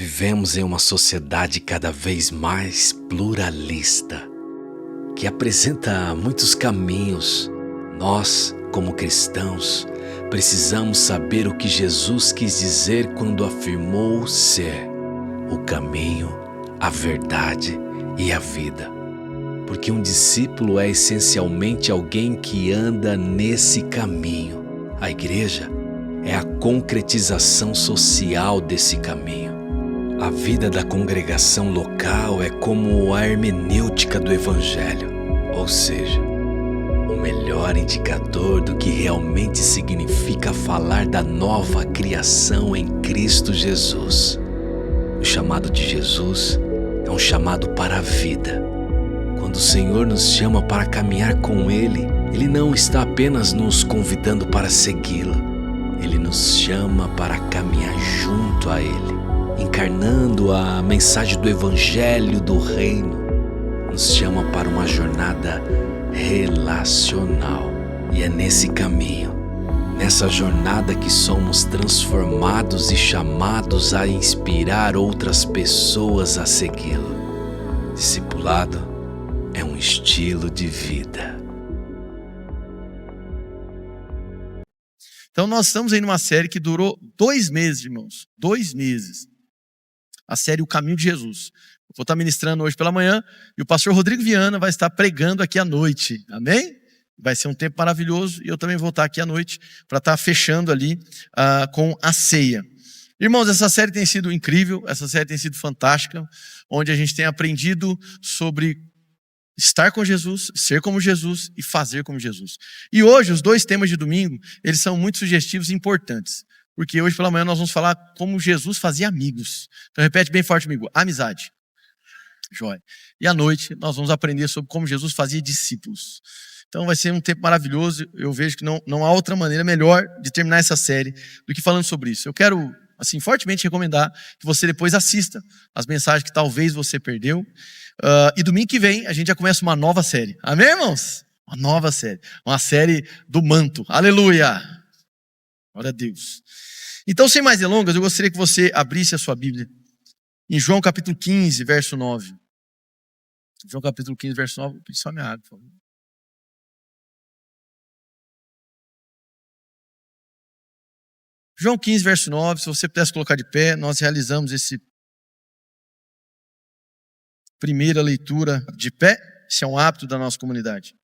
Vivemos em uma sociedade cada vez mais pluralista, que apresenta muitos caminhos. Nós, como cristãos, precisamos saber o que Jesus quis dizer quando afirmou ser o caminho, a verdade e a vida. Porque um discípulo é essencialmente alguém que anda nesse caminho. A igreja é a concretização social desse caminho. A vida da congregação local é como a hermenêutica do Evangelho, ou seja, o melhor indicador do que realmente significa falar da nova criação em Cristo Jesus. O chamado de Jesus é um chamado para a vida. Quando o Senhor nos chama para caminhar com Ele, Ele não está apenas nos convidando para segui-lo, Ele nos chama para caminhar junto a Ele, encarnando a mensagem do Evangelho do Reino. Nos chama para uma jornada relacional. E é nesse caminho, nessa jornada, que somos transformados e chamados a inspirar outras pessoas a segui-lo. Discipulado é um estilo de vida. Então nós estamos aí numa série que durou 2 meses, irmãos. 2 meses. A série O Caminho de Jesus. Eu vou estar ministrando hoje pela manhã e o pastor Rodrigo Viana vai estar pregando aqui à noite. Amém? Vai ser um tempo maravilhoso e eu também vou estar aqui à noite para estar fechando ali com a ceia. Irmãos, essa série tem sido incrível, essa série tem sido fantástica, onde a gente tem aprendido sobre estar com Jesus, ser como Jesus e fazer como Jesus. E hoje, os 2 temas de domingo, eles são muito sugestivos e importantes. Porque hoje pela manhã nós vamos falar como Jesus fazia amigos. Então repete bem forte comigo, amizade. Joia. E à noite nós vamos aprender sobre como Jesus fazia discípulos. Então vai ser um tempo maravilhoso. Eu vejo que não há outra maneira melhor de terminar essa série do que falando sobre isso. Eu quero, assim, fortemente recomendar que você depois assista as mensagens que talvez você perdeu. E domingo que vem a gente já começa uma nova série. Amém, irmãos? Uma nova série. Uma série do manto. Aleluia! Glória a Deus. Então, sem mais delongas, eu gostaria que você abrisse a sua Bíblia em João capítulo 15, verso 9. João capítulo 15, verso 9. Vou pedir só minha água, por favor. João 15, verso 9. Se você pudesse colocar de pé, nós realizamos esse primeira leitura de pé. Esse é um hábito da nossa comunidade.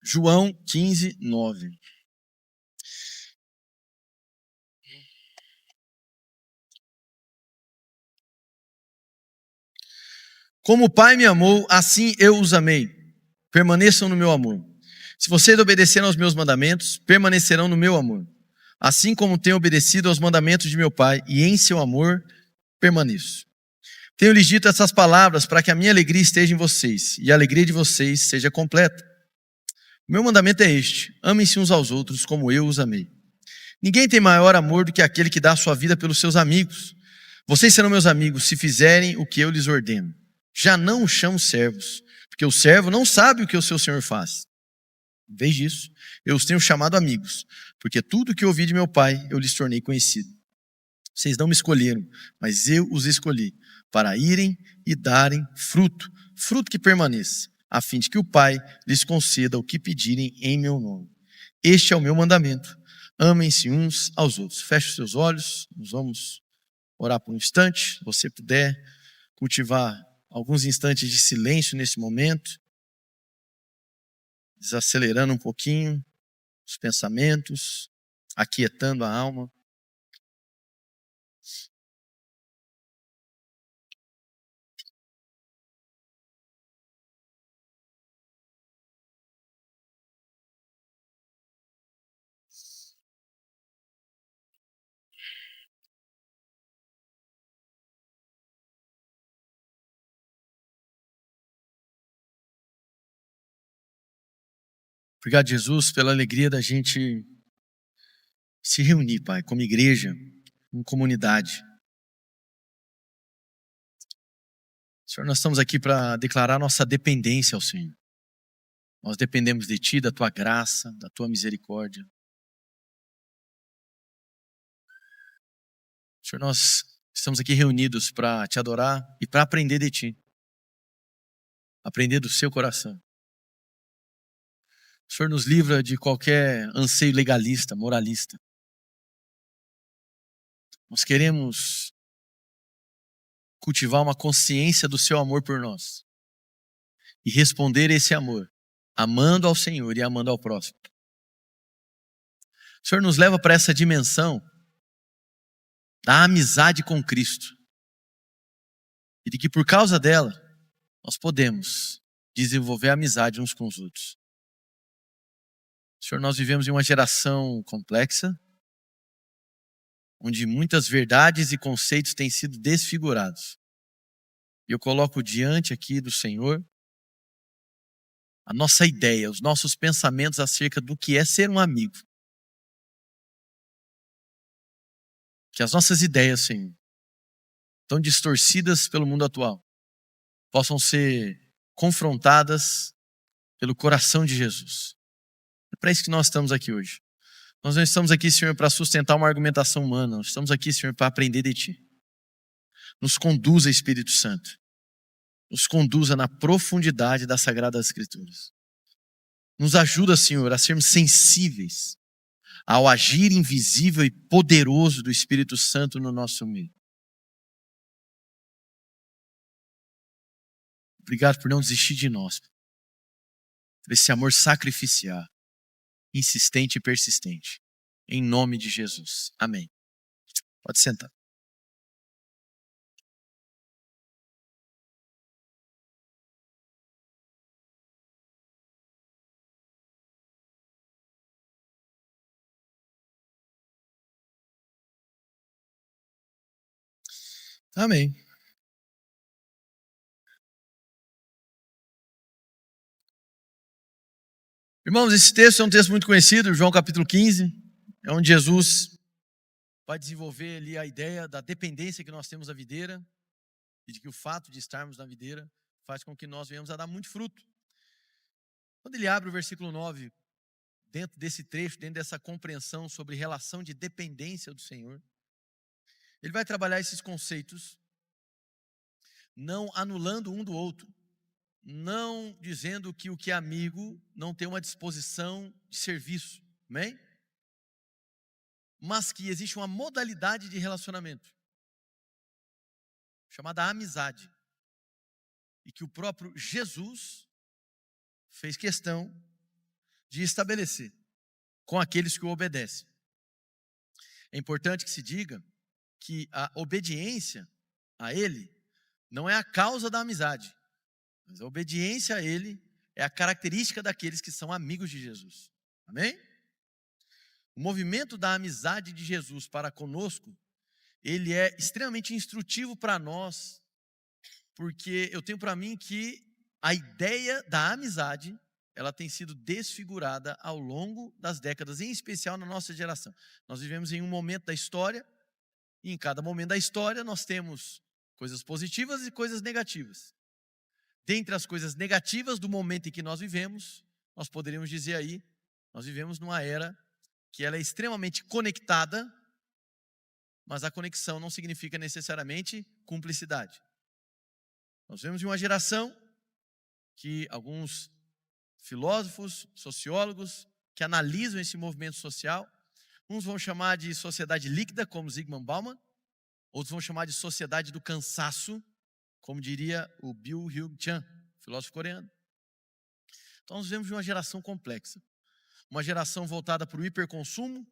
João 15, 9. Como o Pai me amou, assim eu os amei. Permaneçam no meu amor. Se vocês obedecerem aos meus mandamentos, permanecerão no meu amor. Assim como tenho obedecido aos mandamentos de meu Pai, e em seu amor permaneço. Tenho-lhes dito essas palavras para que a minha alegria esteja em vocês, e a alegria de vocês seja completa. O meu mandamento é este: amem-se uns aos outros como eu os amei. Ninguém tem maior amor do que aquele que dá a sua vida pelos seus amigos. Vocês serão meus amigos se fizerem o que eu lhes ordeno. Já não os chamo servos, porque o servo não sabe o que o seu senhor faz. Em vez disso, eu os tenho chamado amigos, porque tudo o que ouvi de meu Pai eu lhes tornei conhecido. Vocês não me escolheram, mas eu os escolhi, para irem e darem fruto, fruto que permaneça, a fim de que o Pai lhes conceda o que pedirem em meu nome. Este é o meu mandamento: amem-se uns aos outros. Feche os seus olhos, nós vamos orar por um instante. Se você puder cultivar alguns instantes de silêncio nesse momento, desacelerando um pouquinho os pensamentos, aquietando a alma. Obrigado, Jesus, pela alegria da gente se reunir, Pai, como igreja, em comunidade. Senhor, nós estamos aqui para declarar nossa dependência ao Senhor. Nós dependemos de Ti, da Tua graça, da Tua misericórdia. Senhor, nós estamos aqui reunidos para te adorar e para aprender de ti. Aprender do seu coração. O Senhor nos livra de qualquer anseio legalista, moralista. Nós queremos cultivar uma consciência do seu amor por nós e responder esse amor, amando ao Senhor e amando ao próximo. O Senhor nos leva para essa dimensão da amizade com Cristo e de que por causa dela nós podemos desenvolver amizade uns com os outros. Senhor, nós vivemos em uma geração complexa, onde muitas verdades e conceitos têm sido desfigurados. E eu coloco diante aqui do Senhor a nossa ideia, os nossos pensamentos acerca do que é ser um amigo. Que as nossas ideias, Senhor, tão distorcidas pelo mundo atual, possam ser confrontadas pelo coração de Jesus. É para isso que nós estamos aqui hoje. Nós não estamos aqui, Senhor, para sustentar uma argumentação humana. Nós estamos aqui, Senhor, para aprender de Ti. Nos conduza, Espírito Santo. Nos conduza na profundidade das Sagradas Escrituras. Nos ajuda, Senhor, a sermos sensíveis ao agir invisível e poderoso do Espírito Santo no nosso meio. Obrigado por não desistir de nós. Por esse amor sacrificial, insistente e persistente. Em nome de Jesus. Amém. Pode sentar. Amém. Irmãos, esse texto é um texto muito conhecido, João capítulo 15, é onde Jesus vai desenvolver ali a ideia da dependência que nós temos da videira e de que o fato de estarmos na videira faz com que nós venhamos a dar muito fruto. Quando ele abre o versículo 9, dentro desse trecho, dentro dessa compreensão sobre relação de dependência do Senhor, ele vai trabalhar esses conceitos, não anulando um do outro, não dizendo que o que é amigo não tem uma disposição de serviço, amém? Mas que existe uma modalidade de relacionamento, chamada amizade, e que o próprio Jesus fez questão de estabelecer com aqueles que o obedecem. É importante que se diga que a obediência a Ele não é a causa da amizade, mas a obediência a Ele é a característica daqueles que são amigos de Jesus. Amém? O movimento da amizade de Jesus para conosco, ele é extremamente instrutivo para nós, porque eu tenho para mim que a ideia da amizade, ela tem sido desfigurada ao longo das décadas, em especial na nossa geração. Nós vivemos em um momento da história, e em cada momento da história nós temos coisas positivas e coisas negativas. Dentre as coisas negativas do momento em que nós vivemos, nós poderíamos dizer aí, nós vivemos numa era que ela é extremamente conectada, mas a conexão não significa necessariamente cumplicidade. Nós vivemos em uma geração que alguns filósofos, sociólogos, que analisam esse movimento social, uns vão chamar de sociedade líquida, como Zygmunt Bauman, outros vão chamar de sociedade do cansaço, como diria o Byung-Hyuk Chan, filósofo coreano. Então nós vivemos de uma geração complexa. Uma geração voltada para o hiperconsumo,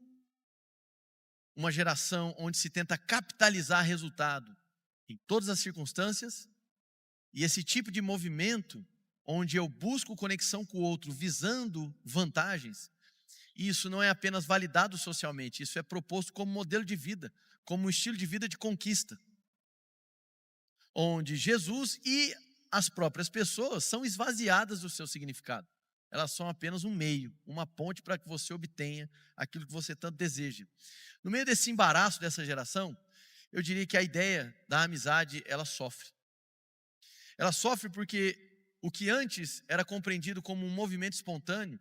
uma geração onde se tenta capitalizar resultado em todas as circunstâncias, e esse tipo de movimento, onde eu busco conexão com o outro visando vantagens, isso não é apenas validado socialmente, isso é proposto como modelo de vida, como um estilo de vida de conquista, onde Jesus e as próprias pessoas são esvaziadas do seu significado. Elas são apenas um meio, uma ponte para que você obtenha aquilo que você tanto deseja. No meio desse embaraço dessa geração, eu diria que a ideia da amizade, ela sofre. Ela sofre porque o que antes era compreendido como um movimento espontâneo,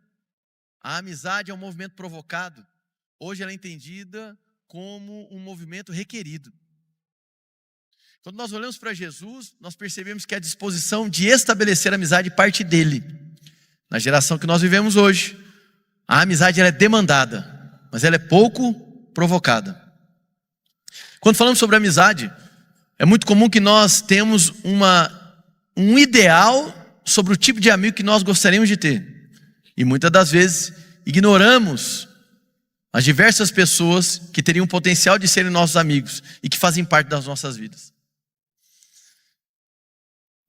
a amizade é um movimento provocado. Hoje ela é entendida como um movimento requerido. Quando nós olhamos para Jesus, nós percebemos que a disposição de estabelecer amizade parte dele. Na geração que nós vivemos hoje, a amizade ela é demandada, mas ela é pouco provocada. Quando falamos sobre amizade, é muito comum que nós temos um ideal sobre o tipo de amigo que nós gostaríamos de ter. E muitas das vezes ignoramos as diversas pessoas que teriam potencial de serem nossos amigos e que fazem parte das nossas vidas.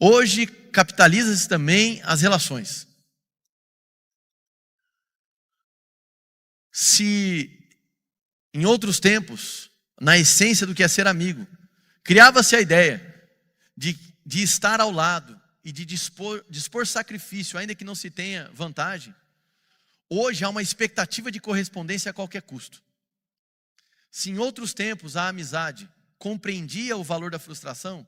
Hoje capitaliza-se também as relações. Se em outros tempos, na essência do que é ser amigo, criava-se a ideia de estar ao lado e de dispor sacrifício, ainda que não se tenha vantagem, hoje há uma expectativa de correspondência a qualquer custo. Se em outros tempos a amizade compreendia o valor da frustração,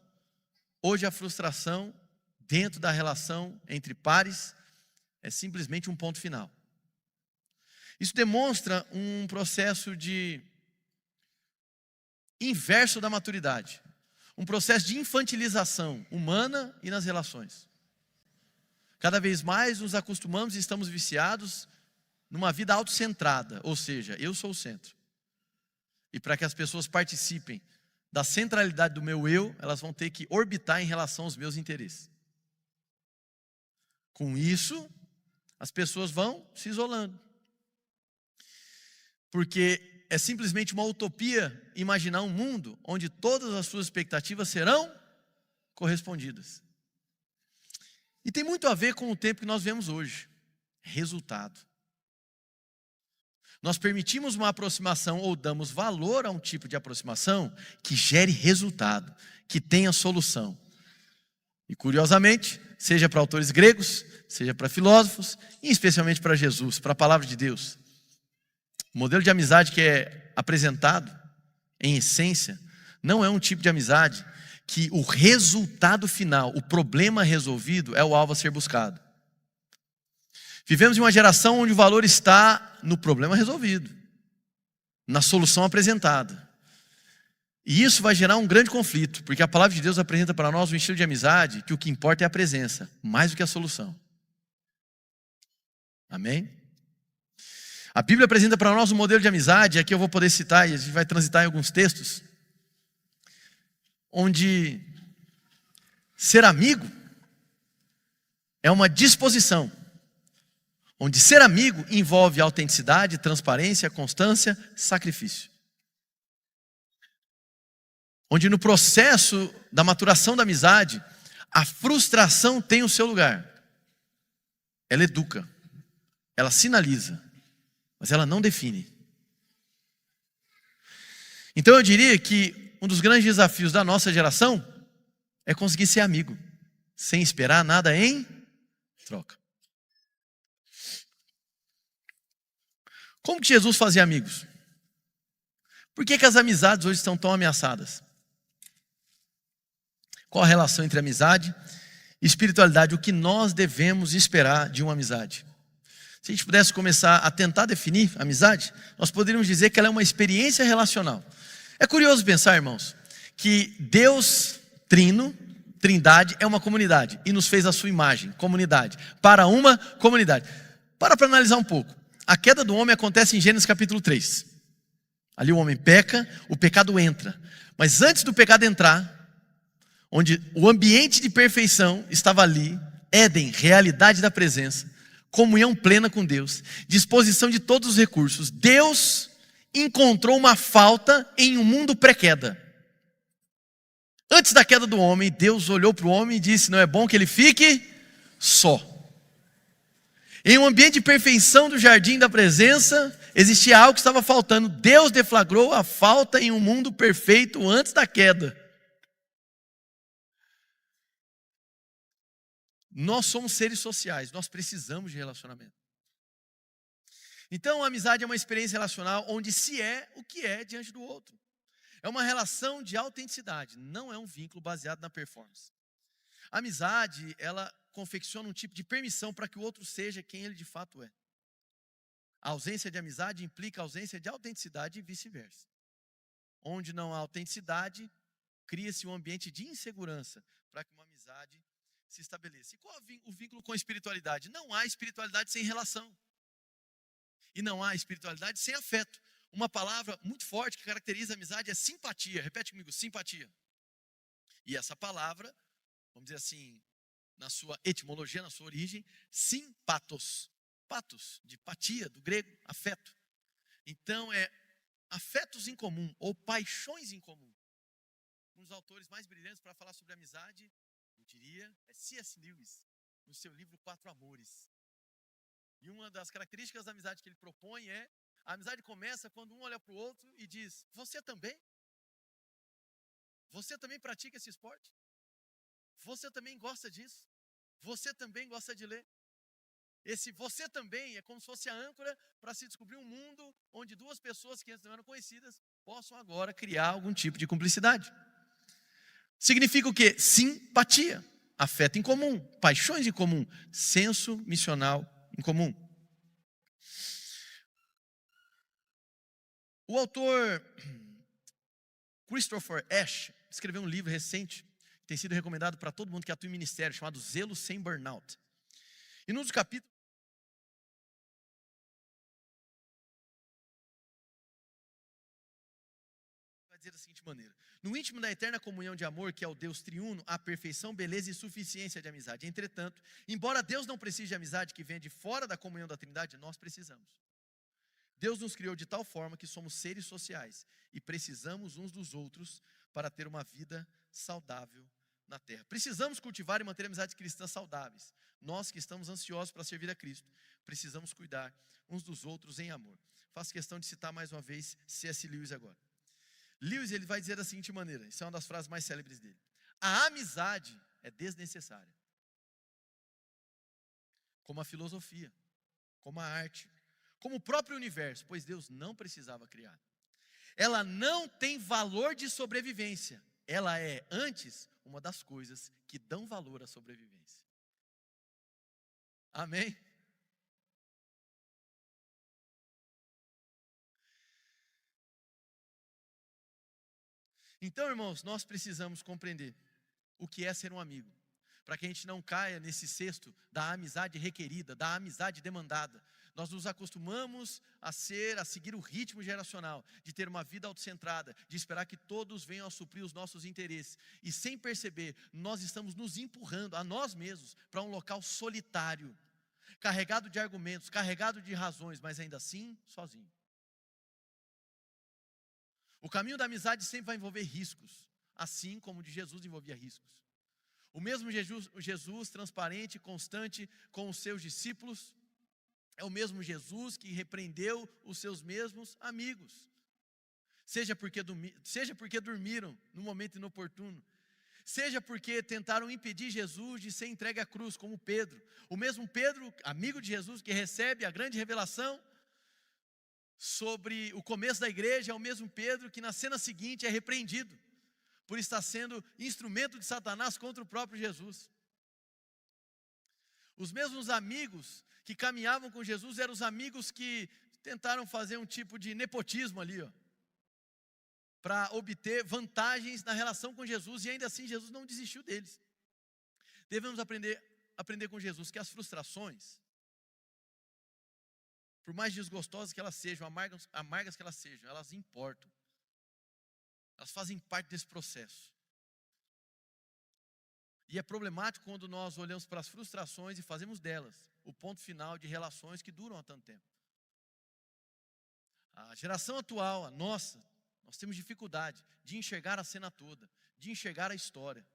hoje a frustração dentro da relação entre pares é simplesmente um ponto final. Isso demonstra um processo de inverso da maturidade, um processo de infantilização humana e nas relações. Cada vez mais nos acostumamos e estamos viciados numa vida autocentrada, ou seja, eu sou o centro. E para que as pessoas participem da centralidade do meu eu, elas vão ter que orbitar em relação aos meus interesses. Com isso, as pessoas vão se isolando. Porque é simplesmente uma utopia imaginar um mundo onde todas as suas expectativas serão correspondidas. E tem muito a ver com o tempo que nós vemos hoje. Resultado. Nós permitimos uma aproximação ou damos valor a um tipo de aproximação que gere resultado, que tenha solução. E curiosamente, seja para autores gregos, seja para filósofos, e especialmente para Jesus, para a palavra de Deus. O modelo de amizade que é apresentado, em essência, não é um tipo de amizade que o resultado final, o problema resolvido, é o alvo a ser buscado. Vivemos em uma geração onde o valor está no problema resolvido, na solução apresentada. E isso vai gerar um grande conflito, porque a palavra de Deus apresenta para nós um estilo de amizade que o que importa é a presença, mais do que a solução. Amém? A Bíblia apresenta para nós um modelo de amizade, aqui eu vou poder citar, e a gente vai transitar em alguns textos, onde ser amigo é uma disposição, onde ser amigo envolve autenticidade, transparência, constância, sacrifício. Onde no processo da maturação da amizade, a frustração tem o seu lugar. Ela educa, ela sinaliza, mas ela não define. Então eu diria que um dos grandes desafios da nossa geração é conseguir ser amigo, sem esperar nada em troca. Como que Jesus fazia amigos? Por que as amizades hoje estão tão ameaçadas? Qual a relação entre amizade e espiritualidade? O que nós devemos esperar de uma amizade? Se a gente pudesse começar a tentar definir amizade, nós poderíamos dizer que ela é uma experiência relacional. É curioso pensar, irmãos, que Deus Trino, Trindade, é uma comunidade e nos fez a sua imagem, comunidade, para uma comunidade. Para analisar um pouco. A queda do homem acontece em Gênesis capítulo 3. Ali o homem peca, o pecado entra. Mas antes do pecado entrar, onde o ambiente de perfeição estava ali, Éden, realidade da presença, comunhão plena com Deus, disposição de todos os recursos. Deus encontrou uma falta em um mundo pré-queda. Antes da queda do homem, Deus olhou para o homem e disse: não é bom que ele fique só. Em um ambiente de perfeição do jardim da presença, existia algo que estava faltando. Deus deflagrou a falta em um mundo perfeito antes da queda. Nós somos seres sociais, nós precisamos de relacionamento. Então a amizade é uma experiência relacional onde se é o que é diante do outro. É uma relação de autenticidade, não é um vínculo baseado na performance. A amizade, ela confecciona um tipo de permissão para que o outro seja quem ele de fato é. A ausência de amizade implica a ausência de autenticidade e vice-versa. Onde não há autenticidade, cria-se um ambiente de insegurança para que uma amizade se estabeleça. E qual o vínculo com a espiritualidade? Não há espiritualidade sem relação. E não há espiritualidade sem afeto. Uma palavra muito forte que caracteriza a amizade é simpatia. Repete comigo, simpatia. E essa palavra, vamos dizer assim, na sua etimologia, na sua origem, simpatos. Patos, de patia, do grego, afeto. Então é afetos em comum, ou paixões em comum. Um dos autores mais brilhantes para falar sobre amizade, eu diria, é C.S. Lewis, no seu livro Quatro Amores. E uma das características da amizade que ele propõe é: a amizade começa quando um olha para o outro e diz: você também? Você também pratica esse esporte? Você também gosta disso? Você também gosta de ler? Esse você também é como se fosse a âncora para se descobrir um mundo onde duas pessoas que antes não eram conhecidas possam agora criar algum tipo de cumplicidade. Significa o quê? Simpatia, afeto em comum, paixões em comum, senso missional em comum. O autor Christopher Ash escreveu um livro recente, que tem sido recomendado para todo mundo que atua em ministério, chamado Zelo Sem Burnout. E num dos capítulos, vai dizer da seguinte maneira: no íntimo da eterna comunhão de amor, que é o Deus triuno, há perfeição, beleza e suficiência de amizade. Entretanto, embora Deus não precise de amizade que venha de fora da comunhão da Trindade, nós precisamos. Deus nos criou de tal forma que somos seres sociais e precisamos uns dos outros para ter uma vida saudável na terra. Precisamos cultivar e manter amizades cristãs saudáveis. Nós que estamos ansiosos para servir a Cristo, precisamos cuidar uns dos outros em amor. Faço questão de citar mais uma vez C.S. Lewis agora. Lewis, ele vai dizer da seguinte maneira, isso é uma das frases mais célebres dele: a amizade é desnecessária, como a filosofia, como a arte, como o próprio universo, pois Deus não precisava criar. Ela não tem valor de sobrevivência, ela é, antes, uma das coisas que dão valor à sobrevivência. Amém? Então, irmãos, nós precisamos compreender o que é ser um amigo, para que a gente não caia nesse cesto da amizade requerida, da amizade demandada. Nós nos acostumamos a seguir o ritmo geracional, de ter uma vida autocentrada, de esperar que todos venham a suprir os nossos interesses. E sem perceber, nós estamos nos empurrando a nós mesmos para um local solitário, carregado de argumentos, carregado de razões, mas ainda assim, sozinho. O caminho da amizade sempre vai envolver riscos, assim como o de Jesus envolvia riscos. O mesmo Jesus transparente e constante com os seus discípulos, é o mesmo Jesus que repreendeu os seus mesmos amigos. Seja porque dormiram no momento inoportuno, seja porque tentaram impedir Jesus de ser entregue à cruz, como Pedro. O mesmo Pedro, amigo de Jesus, que recebe a grande revelação sobre o começo da igreja, é o mesmo Pedro que na cena seguinte é repreendido por estar sendo instrumento de Satanás contra o próprio Jesus. Os mesmos amigos que caminhavam com Jesus eram os amigos que tentaram fazer um tipo de nepotismo ali, para obter vantagens na relação com Jesus, e ainda assim Jesus não desistiu deles. Devemos aprender com Jesus que as frustrações, por mais desgostosas que elas sejam, amargas que elas sejam, elas importam. Elas fazem parte desse processo. E é problemático quando nós olhamos para as frustrações e fazemos delas o ponto final de relações que duram há tanto tempo. A geração atual, a nossa, nós temos dificuldade de enxergar a cena toda, de enxergar a história.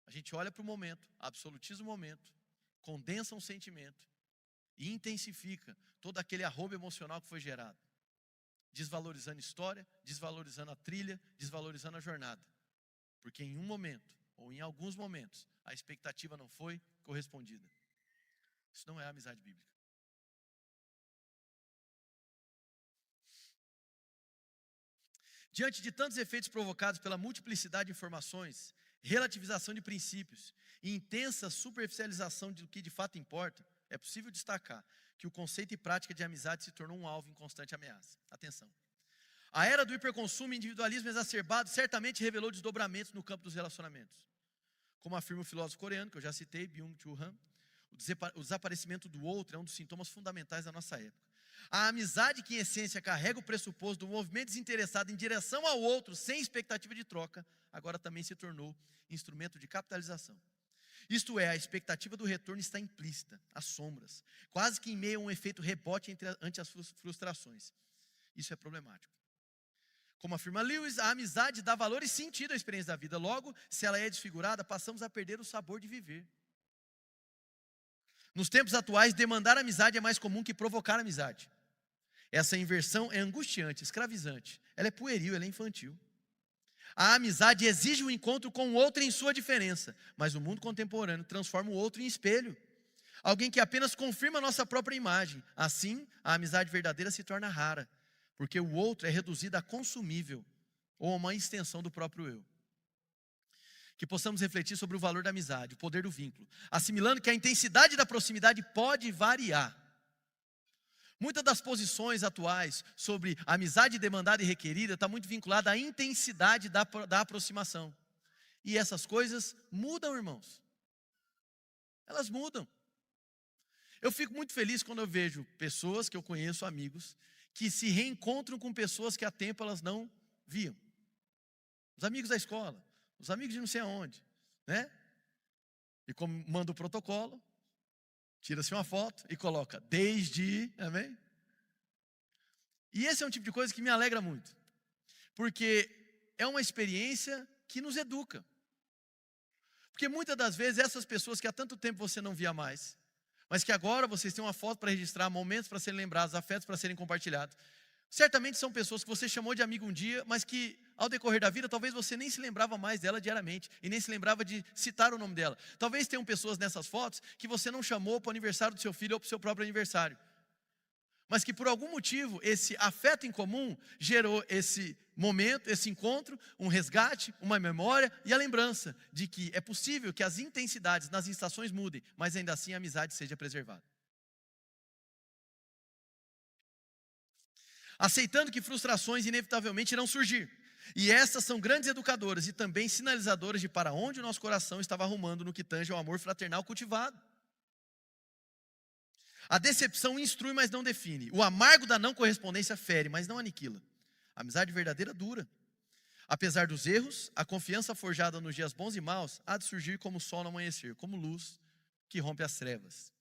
A gente olha para o momento, absolutiza o momento, condensa um sentimento e intensifica todo aquele arrobo emocional que foi gerado, desvalorizando a história, desvalorizando a trilha, desvalorizando a jornada. Porque em um momento, ou em alguns momentos, a expectativa não foi correspondida. Isso não é amizade bíblica. Diante de tantos efeitos provocados pela multiplicidade de informações, relativização de princípios e intensa superficialização do que de fato importa, é possível destacar que o conceito e prática de amizade se tornou um alvo em constante ameaça. Atenção. A era do hiperconsumo e individualismo exacerbado certamente revelou desdobramentos no campo dos relacionamentos. Como afirma o filósofo coreano, que eu já citei, Byung-Chul Han, o desaparecimento do outro é um dos sintomas fundamentais da nossa época. A amizade que em essência carrega o pressuposto do movimento desinteressado em direção ao outro, sem expectativa de troca, agora também se tornou instrumento de capitalização. Isto é, a expectativa do retorno está implícita, às sombras, quase que em meio a um efeito rebote ante as frustrações. Isso é problemático. Como afirma Lewis, a amizade dá valor e sentido à experiência da vida. Logo, se ela é desfigurada, passamos a perder o sabor de viver. Nos tempos atuais, demandar amizade é mais comum que provocar amizade. Essa inversão é angustiante, escravizante. Ela é pueril, ela é infantil. A amizade exige o encontro com o outro em sua diferença, mas o mundo contemporâneo transforma o outro em espelho. Alguém que apenas confirma a nossa própria imagem. Assim, a amizade verdadeira se torna rara, porque o outro é reduzido a consumível, ou a uma extensão do próprio eu. Que possamos refletir sobre o valor da amizade, o poder do vínculo, assimilando que a intensidade da proximidade pode variar. Muitas das posições atuais sobre a amizade demandada e requerida está muito vinculada à intensidade da aproximação. E essas coisas mudam, irmãos. Elas mudam. Eu fico muito feliz quando eu vejo pessoas que eu conheço, amigos, que se reencontram com pessoas que há tempo elas não viam. Os amigos da escola, os amigos de não sei aonde, né? E como manda o protocolo, tira-se uma foto e coloca desde, amém? E esse é um tipo de coisa que me alegra muito, porque é uma experiência que nos educa. Porque muitas das vezes essas pessoas que há tanto tempo você não via mais, mas que agora vocês têm uma foto para registrar, momentos para serem lembrados, afetos para serem compartilhados, certamente são pessoas que você chamou de amigo um dia, mas que ao decorrer da vida, talvez você nem se lembrava mais dela diariamente, e nem se lembrava de citar o nome dela. Talvez tenham pessoas nessas fotos que você não chamou para o aniversário do seu filho ou para o seu próprio aniversário, mas que por algum motivo, esse afeto em comum gerou esse momento, esse encontro, um resgate, uma memória e a lembrança de que é possível que as intensidades nas estações mudem, mas ainda assim a amizade seja preservada. Aceitando que frustrações inevitavelmente irão surgir. E estas são grandes educadoras e também sinalizadoras de para onde o nosso coração estava arrumando no que tange ao amor fraternal cultivado. A decepção instrui, mas não define. O amargo da não correspondência fere, mas não aniquila. A amizade verdadeira dura. Apesar dos erros, a confiança forjada nos dias bons e maus há de surgir como sol no amanhecer, como luz que rompe as trevas.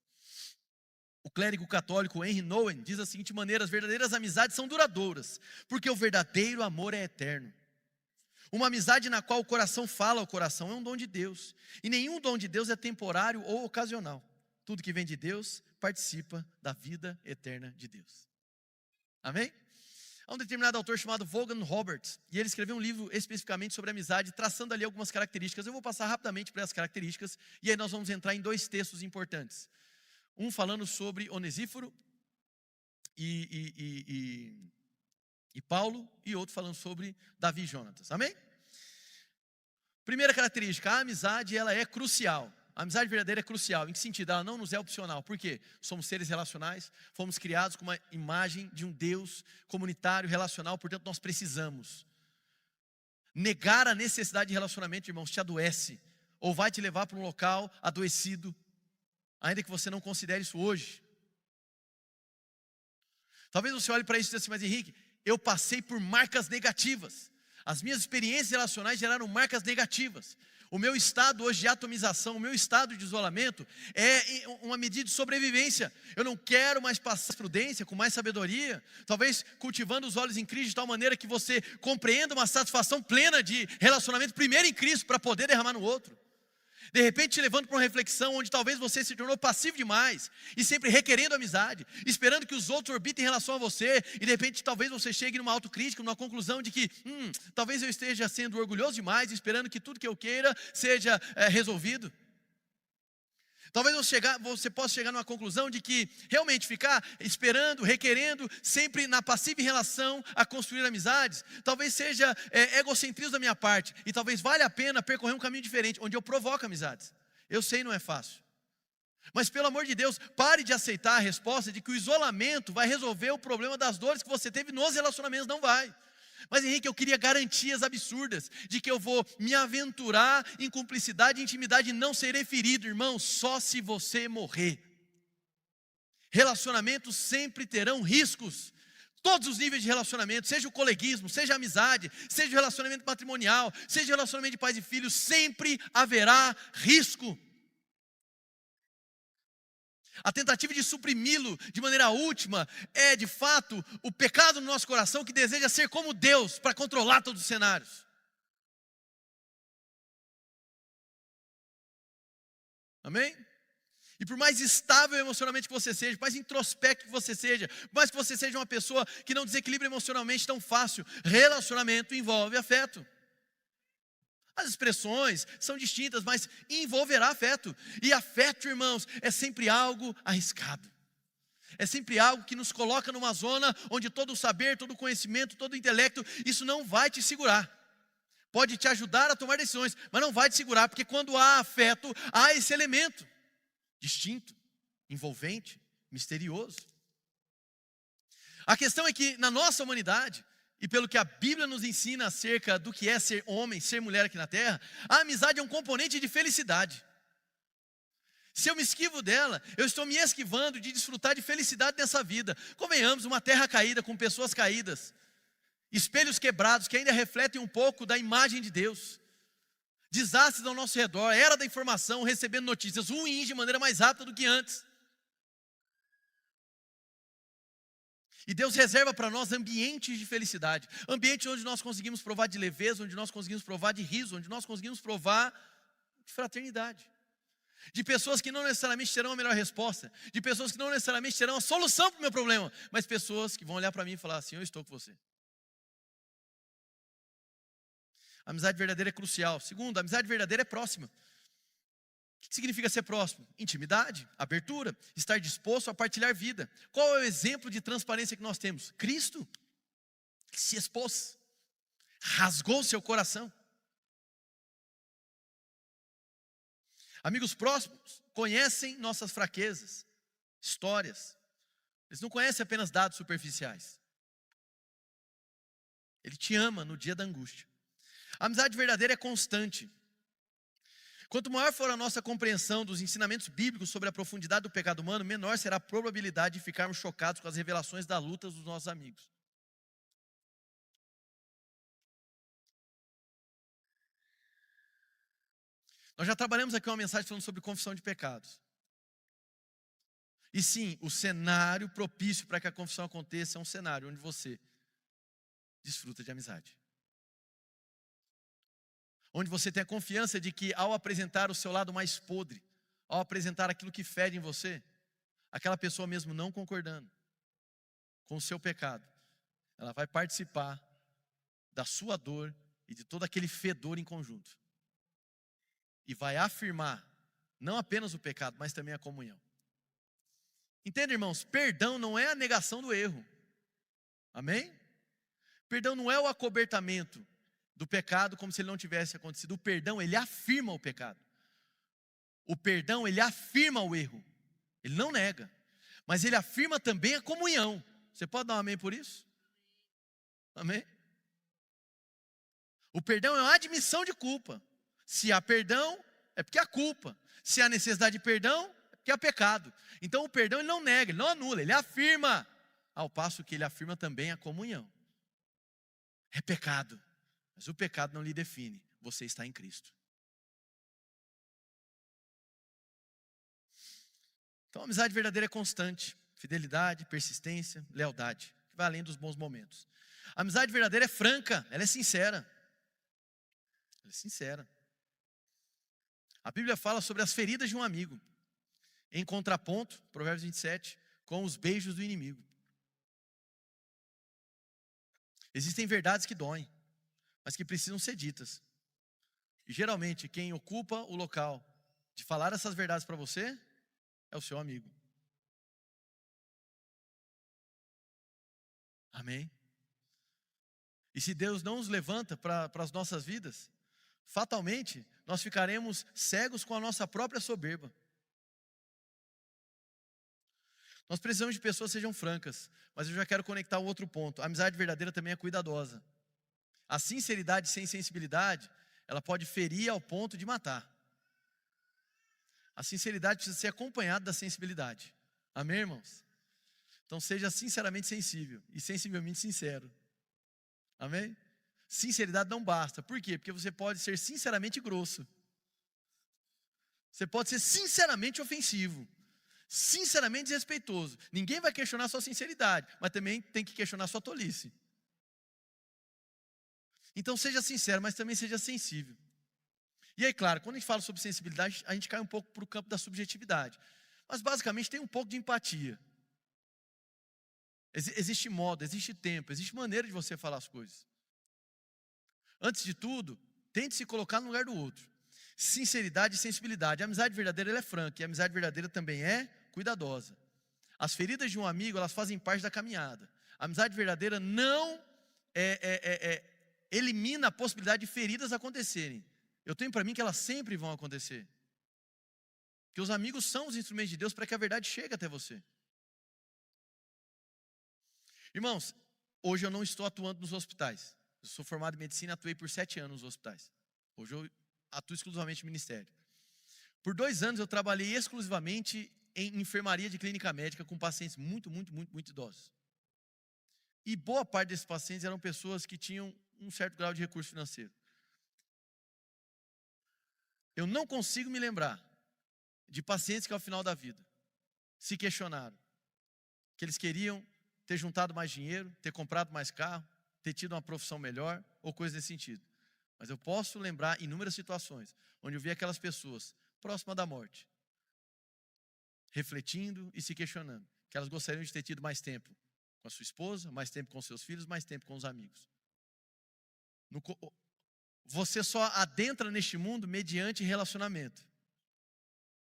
O clérigo católico Henry Nouwen diz da seguinte maneira: as verdadeiras amizades são duradouras, porque o verdadeiro amor é eterno. Uma amizade na qual o coração fala ao coração é um dom de Deus, e nenhum dom de Deus é temporário ou ocasional. Tudo que vem de Deus participa da vida eterna de Deus. Amém? Há um determinado autor chamado Vaughan Roberts, e ele escreveu um livro especificamente sobre amizade, traçando ali algumas características. Eu vou passar rapidamente por essas características, e aí nós vamos entrar em dois textos importantes. Um falando sobre Onesíforo e Paulo, e outro falando sobre Davi e Jonatas. Amém? Primeira característica, a amizade ela é crucial. A amizade verdadeira é crucial. Em que sentido? Ela não nos é opcional. Por quê? Somos seres relacionais, fomos criados com uma imagem de um Deus comunitário, relacional, portanto nós precisamos. Negar a necessidade de relacionamento, irmãos, te adoece, ou vai te levar para um local adoecido, ainda que você não considere isso hoje. Talvez você olhe para isso e diga assim: mas Henrique, eu passei por marcas negativas. As minhas experiências relacionais geraram marcas negativas. O meu estado hoje de atomização, o meu estado de isolamento é uma medida de sobrevivência. Eu não quero mais passar prudência, com mais sabedoria, talvez cultivando os olhos em Cristo de tal maneira que você compreenda uma satisfação plena de relacionamento primeiro em Cristo para poder derramar no outro. De repente te levando para uma reflexão onde talvez você se tornou passivo demais e sempre requerendo amizade, esperando que os outros orbitem em relação a você, e de repente talvez você chegue numa autocrítica, numa conclusão de que talvez eu esteja sendo orgulhoso demais, esperando que tudo que eu queira seja resolvido. Talvez você possa chegar numa conclusão de que realmente ficar esperando, requerendo, sempre na passiva em relação a construir amizades, talvez seja egocentrismo da minha parte, e talvez valha a pena percorrer um caminho diferente, onde eu provoco amizades. Eu sei, não é fácil, mas pelo amor de Deus, pare de aceitar a resposta de que o isolamento vai resolver o problema das dores que você teve nos relacionamentos. Não vai. Mas Henrique, eu queria garantias absurdas de que eu vou me aventurar em cumplicidade e intimidade e não serei ferido, irmão, só se você morrer. Relacionamentos sempre terão riscos. Todos os níveis de relacionamento, seja o coleguismo, seja a amizade, seja o relacionamento matrimonial, seja o relacionamento de pais e filhos, sempre haverá risco. A tentativa de suprimi-lo de maneira última é, de fato, o pecado no nosso coração que deseja ser como Deus para controlar todos os cenários. Amém? E por mais estável emocionalmente que você seja, por mais introspecto que você seja, por mais que você seja uma pessoa que não desequilibra emocionalmente tão fácil, relacionamento envolve afeto. As expressões são distintas, mas envolverá afeto. E afeto, irmãos, é sempre algo arriscado. É sempre algo que nos coloca numa zona onde todo o saber, todo o conhecimento, todo o intelecto, isso não vai te segurar. Pode te ajudar a tomar decisões, mas não vai te segurar, porque quando há afeto, há esse elemento distinto, envolvente, misterioso. A questão é que na nossa humanidade, e pelo que a Bíblia nos ensina acerca do que é ser homem, ser mulher aqui na terra, a amizade é um componente de felicidade. Se eu me esquivo dela, eu estou me esquivando de desfrutar de felicidade nessa vida. Convenhamos, uma terra caída, com pessoas caídas, espelhos quebrados que ainda refletem um pouco da imagem de Deus, desastres ao nosso redor, era da informação, recebendo notícias ruins de maneira mais rápida do que antes. E Deus reserva para nós ambientes de felicidade, ambientes onde nós conseguimos provar de leveza, onde nós conseguimos provar de riso, onde nós conseguimos provar de fraternidade. De pessoas que não necessariamente terão a melhor resposta, de pessoas que não necessariamente terão a solução para o meu problema, mas pessoas que vão olhar para mim e falar assim: eu estou com você. A amizade verdadeira é crucial. Segundo, a amizade verdadeira é próxima. O que significa ser próximo? Intimidade, abertura, estar disposto a partilhar vida. Qual é o exemplo de transparência que nós temos? Cristo, que se expôs, rasgou seu coração. Amigos próximos conhecem nossas fraquezas, histórias. Eles não conhecem apenas dados superficiais. Ele te ama no dia da angústia. A amizade verdadeira é constante. Quanto maior for a nossa compreensão dos ensinamentos bíblicos sobre a profundidade do pecado humano, menor será a probabilidade de ficarmos chocados com as revelações da luta dos nossos amigos. Nós já trabalhamos aqui uma mensagem falando sobre confissão de pecados. E sim, o cenário propício para que a confissão aconteça é um cenário onde você desfruta de amizade. Onde você tem a confiança de que ao apresentar o seu lado mais podre, ao apresentar aquilo que fede em você, aquela pessoa mesmo não concordando com o seu pecado, ela vai participar da sua dor e de todo aquele fedor em conjunto. E vai afirmar não apenas o pecado, mas também a comunhão. Entende, irmãos? Perdão não é a negação do erro. Amém? Perdão não é o acobertamento do pecado como se ele não tivesse acontecido. O perdão, ele afirma o pecado. O perdão, ele afirma o erro. Ele não nega. Mas ele afirma também a comunhão. Você pode dar um amém por isso? Amém? O perdão é uma admissão de culpa. Se há perdão, é porque há culpa. Se há necessidade de perdão, é porque há pecado. Então o perdão ele não nega, ele não anula, ele afirma. Ao passo que ele afirma também a comunhão. É pecado. Mas o pecado não lhe define. Você está em Cristo. Então a amizade verdadeira é constante. Fidelidade, persistência, lealdade. Que vai além dos bons momentos. A amizade verdadeira é franca. Ela é sincera. Ela é sincera. A Bíblia fala sobre as feridas de um amigo. Em contraponto, Provérbios 27, com os beijos do inimigo. Existem verdades que doem, mas que precisam ser ditas. E geralmente quem ocupa o local de falar essas verdades para você é o seu amigo. Amém? E se Deus não os levanta para as nossas vidas, fatalmente nós ficaremos cegos com a nossa própria soberba. Nós precisamos de pessoas que sejam francas, mas eu já quero conectar um outro ponto. A amizade verdadeira também é cuidadosa. A sinceridade sem sensibilidade, ela pode ferir ao ponto de matar. A sinceridade precisa ser acompanhada da sensibilidade. Amém, irmãos? Então seja sinceramente sensível e sensivelmente sincero. Amém? Sinceridade não basta. Por quê? Porque você pode ser sinceramente grosso. Você pode ser sinceramente ofensivo. Sinceramente desrespeitoso. Ninguém vai questionar a sua sinceridade, mas também tem que questionar a sua tolice. Então seja sincero, mas também seja sensível. E aí, claro, quando a gente fala sobre sensibilidade, a gente cai um pouco para o campo da subjetividade. Mas basicamente tem um pouco de empatia. Existe modo, existe tempo, existe maneira de você falar as coisas. Antes de tudo, tente se colocar no lugar do outro. Sinceridade e sensibilidade. A amizade verdadeira ela é franca, e a amizade verdadeira também é cuidadosa. As feridas de um amigo, elas fazem parte da caminhada. A amizade verdadeira não elimina a possibilidade de feridas acontecerem. Eu tenho para mim que elas sempre vão acontecer. Porque os amigos são os instrumentos de Deus para que a verdade chegue até você. Irmãos, hoje eu não estou atuando nos hospitais. Eu sou formado em medicina e atuei por 7 anos nos hospitais. Hoje eu atuo exclusivamente no ministério. Por 2 anos eu trabalhei exclusivamente em enfermaria de clínica médica com pacientes muito idosos. E boa parte desses pacientes eram pessoas que tinham um certo grau de recurso financeiro. Eu não consigo me lembrar de pacientes que ao final da vida se questionaram que eles queriam ter juntado mais dinheiro, ter comprado mais carro, ter tido uma profissão melhor ou coisa desse sentido. Mas eu posso lembrar inúmeras situações onde eu vi aquelas pessoas próximas da morte, refletindo e se questionando, que elas gostariam de ter tido mais tempo com a sua esposa, mais tempo com seus filhos, mais tempo com os amigos. Você só adentra neste mundo mediante relacionamento.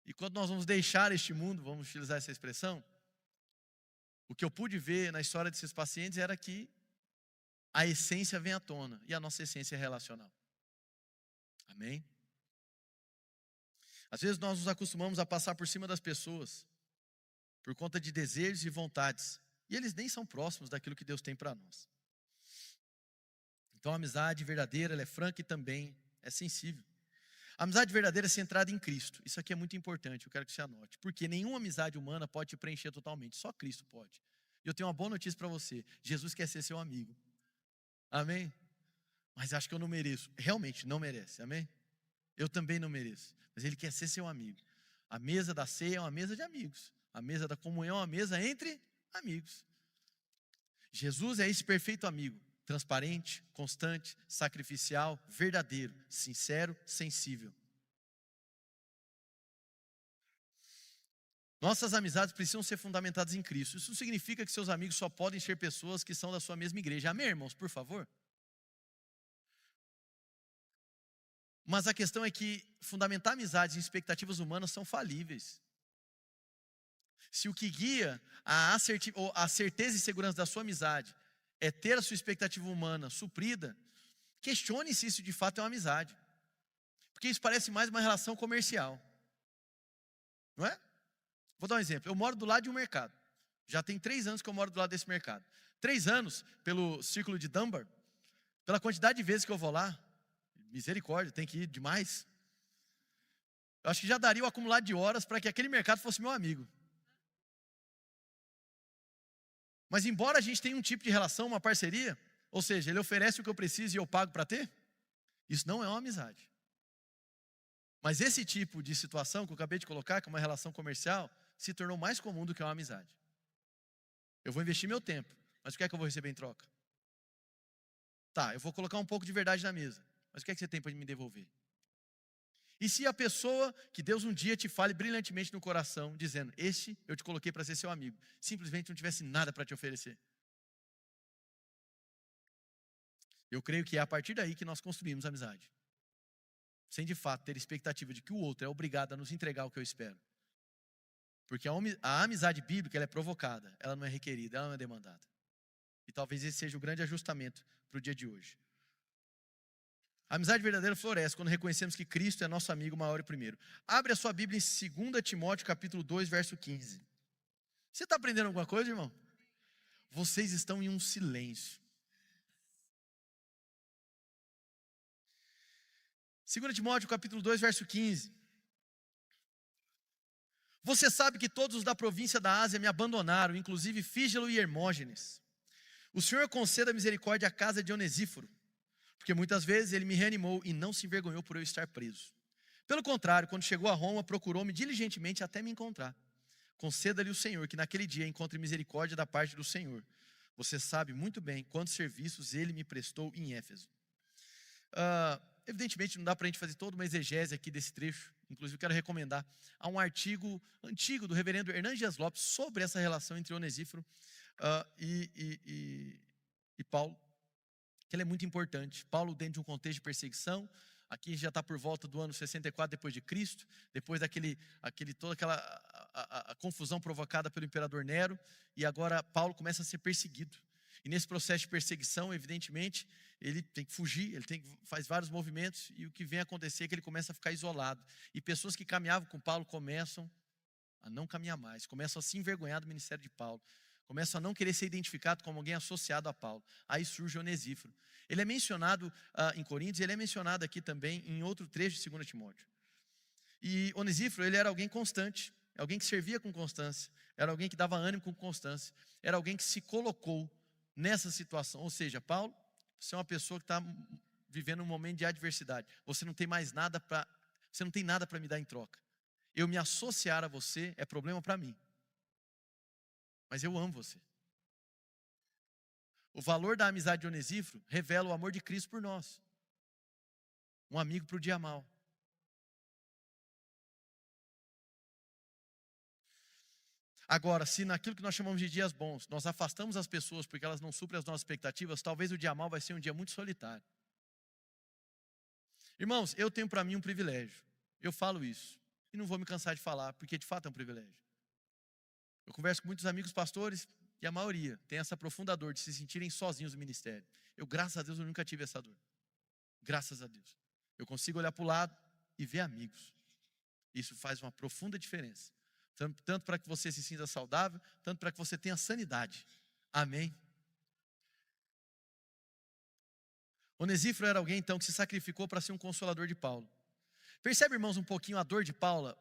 E quando nós vamos deixar este mundo, vamos utilizar essa expressão, o que eu pude ver na história desses pacientes era que a essência vem à tona, e a nossa essência é relacional. Amém? Às vezes nós nos acostumamos a passar por cima das pessoas, por conta de desejos e vontades, e eles nem são próximos daquilo que Deus tem para nós. Então a amizade verdadeira, ela é franca e também é sensível. A amizade verdadeira é centrada em Cristo. Isso aqui é muito importante, eu quero que você anote. Porque nenhuma amizade humana pode te preencher totalmente, só Cristo pode. E eu tenho uma boa notícia para você, Jesus quer ser seu amigo. Amém? Mas acho que eu não mereço. Realmente não merece, amém? Eu também não mereço, mas Ele quer ser seu amigo. A mesa da ceia é uma mesa de amigos. A mesa da comunhão é uma mesa entre amigos. Jesus é esse perfeito amigo. Transparente, constante, sacrificial, verdadeiro, sincero, sensível. Nossas amizades precisam ser fundamentadas em Cristo. Isso significa que seus amigos só podem ser pessoas que são da sua mesma igreja. Amém, irmãos, por favor? Mas a questão é que fundamentar amizades em expectativas humanas são falíveis. Se o que guia a certeza e segurança da sua amizade é ter a sua expectativa humana suprida, questione se isso de fato é uma amizade. Porque isso parece mais uma relação comercial. Não é? Vou dar um exemplo. Eu moro do lado de um mercado. Já tem 3 anos que eu moro do lado desse mercado. 3 anos, pelo círculo de Dunbar, pela quantidade de vezes que eu vou lá, misericórdia, tem que ir demais. Eu acho que já daria o acumulado de horas para que aquele mercado fosse meu amigo. Mas embora a gente tenha um tipo de relação, uma parceria, ou seja, ele oferece o que eu preciso e eu pago para ter, isso não é uma amizade. Mas esse tipo de situação que eu acabei de colocar, que é uma relação comercial, se tornou mais comum do que uma amizade. Eu vou investir meu tempo, mas o que é que eu vou receber em troca? Tá, eu vou colocar um pouco de verdade na mesa, mas o que é que você tem para me devolver? E se a pessoa que Deus um dia te fale brilhantemente no coração, dizendo, este eu te coloquei para ser seu amigo, simplesmente não tivesse nada para te oferecer? Eu creio que é a partir daí que nós construímos amizade. Sem de fato ter expectativa de que o outro é obrigado a nos entregar o que eu espero. Porque a amizade bíblica ela é provocada, ela não é requerida, ela não é demandada. E talvez esse seja o grande ajustamento para o dia de hoje. A amizade verdadeira floresce quando reconhecemos que Cristo é nosso amigo maior e primeiro. Abre a sua Bíblia em 2 Timóteo capítulo 2, verso 15. Você está aprendendo alguma coisa, irmão? Vocês estão em um silêncio. 2 Timóteo capítulo 2, verso 15. Você sabe que todos os da província da Ásia me abandonaram, inclusive Fígelo e Hermógenes. O Senhor conceda misericórdia à casa de Onesíforo, porque muitas vezes ele me reanimou e não se envergonhou por eu estar preso. Pelo contrário, quando chegou a Roma, procurou-me diligentemente até me encontrar. Conceda-lhe o Senhor que naquele dia encontre misericórdia da parte do Senhor. Você sabe muito bem quantos serviços ele me prestou em Éfeso. Evidentemente não dá para a gente fazer toda uma exegese aqui desse trecho. Inclusive eu quero recomendar. Há um artigo antigo do reverendo Hernandes Dias Lopes sobre essa relação entre Onesíforo e Paulo, que ele é muito importante. Paulo dentro de um contexto de perseguição, aqui já está por volta do ano 64 depois de Cristo, depois toda aquela a confusão provocada pelo imperador Nero, e agora Paulo começa a ser perseguido. E nesse processo de perseguição, evidentemente, ele tem que fugir, faz vários movimentos, e o que vem acontecer é que ele começa a ficar isolado. E pessoas que caminhavam com Paulo começam a não caminhar mais, começam a se envergonhar do ministério de Paulo, começam a não querer ser identificado como alguém associado a Paulo. Aí surge Onesíforo. Ele é mencionado em Coríntios, ele é mencionado aqui também em outro trecho de 2 Timóteo. E Onesíforo, ele era alguém constante, alguém que servia com constância, era alguém que dava ânimo com constância, era alguém que se colocou nessa situação. Ou seja, Paulo, você é uma pessoa que está vivendo um momento de adversidade. Você não tem nada para me dar em troca. Eu me associar a você é problema para mim. Mas eu amo você. O valor da amizade de Onesíforo revela o amor de Cristo por nós. Um amigo para o dia mal. Agora, se naquilo que nós chamamos de dias bons, nós afastamos as pessoas porque elas não suprem as nossas expectativas, talvez o dia mal vai ser um dia muito solitário. Irmãos, eu tenho para mim um privilégio. Eu falo isso. E não vou me cansar de falar, porque de fato é um privilégio. Eu converso com muitos amigos pastores, e a maioria tem essa profunda dor de se sentirem sozinhos no ministério. Eu, graças a Deus, eu nunca tive essa dor. Graças a Deus. Eu consigo olhar para o lado e ver amigos. Isso faz uma profunda diferença. Tanto para que você se sinta saudável, tanto para que você tenha sanidade. Amém? Onesíforo era alguém, então, que se sacrificou para ser um consolador de Paulo. Percebe, irmãos, um pouquinho a dor de Paulo,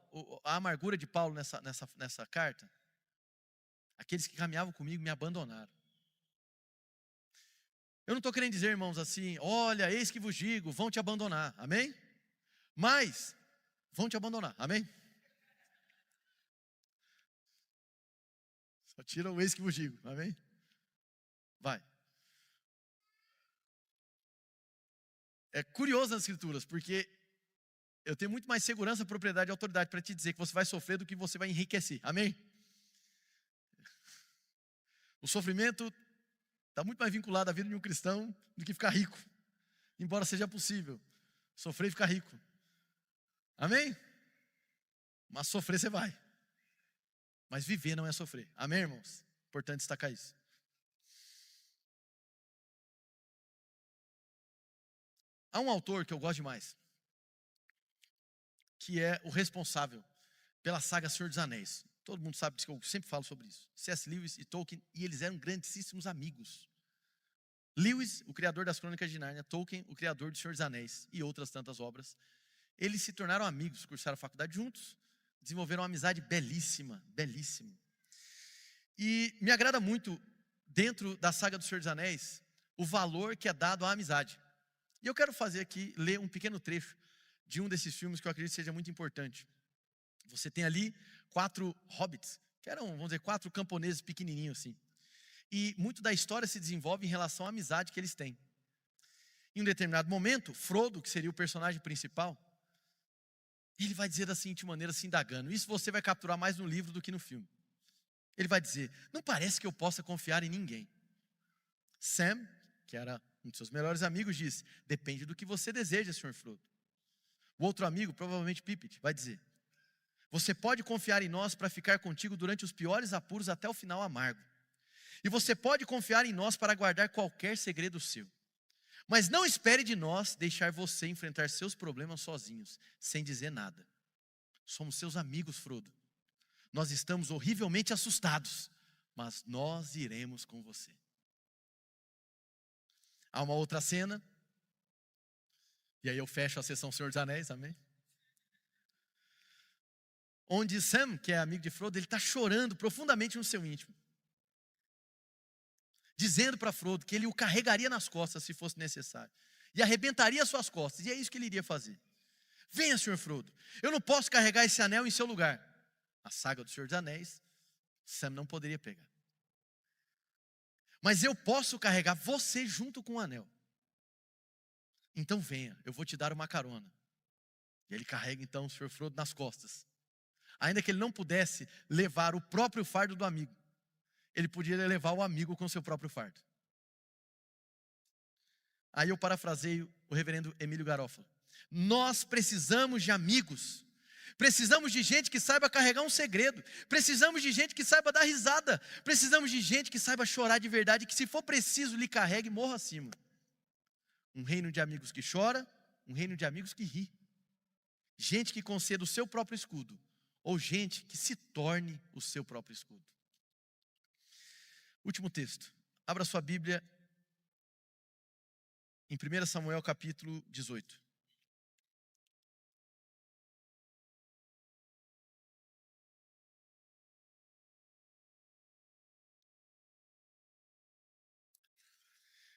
a amargura de Paulo nessa carta? Aqueles que caminhavam comigo me abandonaram. Eu não estou querendo dizer, irmãos, assim, olha, eis que vos digo, vão te abandonar. Amém? Mas, vão te abandonar. Amém? Só tira o eis que vos digo. Amém? Vai. É curioso nas escrituras, porque eu tenho muito mais segurança, propriedade e autoridade para te dizer que você vai sofrer do que você vai enriquecer. Amém? O sofrimento está muito mais vinculado à vida de um cristão do que ficar rico. Embora seja possível sofrer e ficar rico. Amém? Mas sofrer você vai. Mas viver não é sofrer. Amém, irmãos? Importante destacar isso. Há um autor que eu gosto demais, que é o responsável pela saga Senhor dos Anéis. Todo mundo sabe que eu sempre falo sobre isso. C.S. Lewis e Tolkien, e eles eram grandíssimos amigos. Lewis, o criador das Crônicas de Nárnia, Tolkien, o criador de Senhor dos Anéis e outras tantas obras. Eles se tornaram amigos, cursaram a faculdade juntos, desenvolveram uma amizade belíssima, belíssima. E me agrada muito, dentro da saga do Senhor dos Anéis, o valor que é dado à amizade. E eu quero fazer aqui, ler um pequeno trecho de um desses filmes que eu acredito seja muito importante. Você tem ali 4 hobbits, que eram, vamos dizer, 4 camponeses pequenininhos assim. E muito da história se desenvolve em relação à amizade que eles têm. Em um determinado momento, Frodo, que seria o personagem principal, ele vai dizer da seguinte maneira, se indagando. Isso você vai capturar mais no livro do que no filme. Ele vai dizer, não parece que eu possa confiar em ninguém. Sam, que era um de seus melhores amigos, diz, depende do que você deseja, Sr. Frodo. O outro amigo, provavelmente Pippet, vai dizer, você pode confiar em nós para ficar contigo durante os piores apuros até o final amargo. E você pode confiar em nós para guardar qualquer segredo seu. Mas não espere de nós deixar você enfrentar seus problemas sozinhos, sem dizer nada. Somos seus amigos, Frodo. Nós estamos horrivelmente assustados, mas nós iremos com você. Há uma outra cena E aí eu fecho a sessão Senhor dos Anéis, amém? Onde Sam, que é amigo de Frodo, ele está chorando profundamente no seu íntimo, dizendo para Frodo que ele o carregaria nas costas se fosse necessário, e arrebentaria as suas costas, e é isso que ele iria fazer. Venha, Senhor Frodo, eu não posso carregar esse anel em seu lugar. A saga do Senhor dos Anéis, Sam não poderia pegar. Mas eu posso carregar você junto com o anel. Então venha, eu vou te dar uma carona. E ele carrega então o Senhor Frodo nas costas. Ainda que ele não pudesse levar o próprio fardo do amigo, ele podia levar o amigo com o seu próprio fardo. Aí eu parafraseio o reverendo Emílio Garófalo. Nós precisamos de amigos. Precisamos de gente que saiba carregar um segredo. Precisamos de gente que saiba dar risada. Precisamos de gente que saiba chorar de verdade, que se for preciso lhe carregue e morra acima. Um reino de amigos que chora, um reino de amigos que ri. Gente que conceda o seu próprio escudo, ou gente que se torne o seu próprio escudo. Último texto. Abra sua Bíblia em 1 Samuel capítulo 18.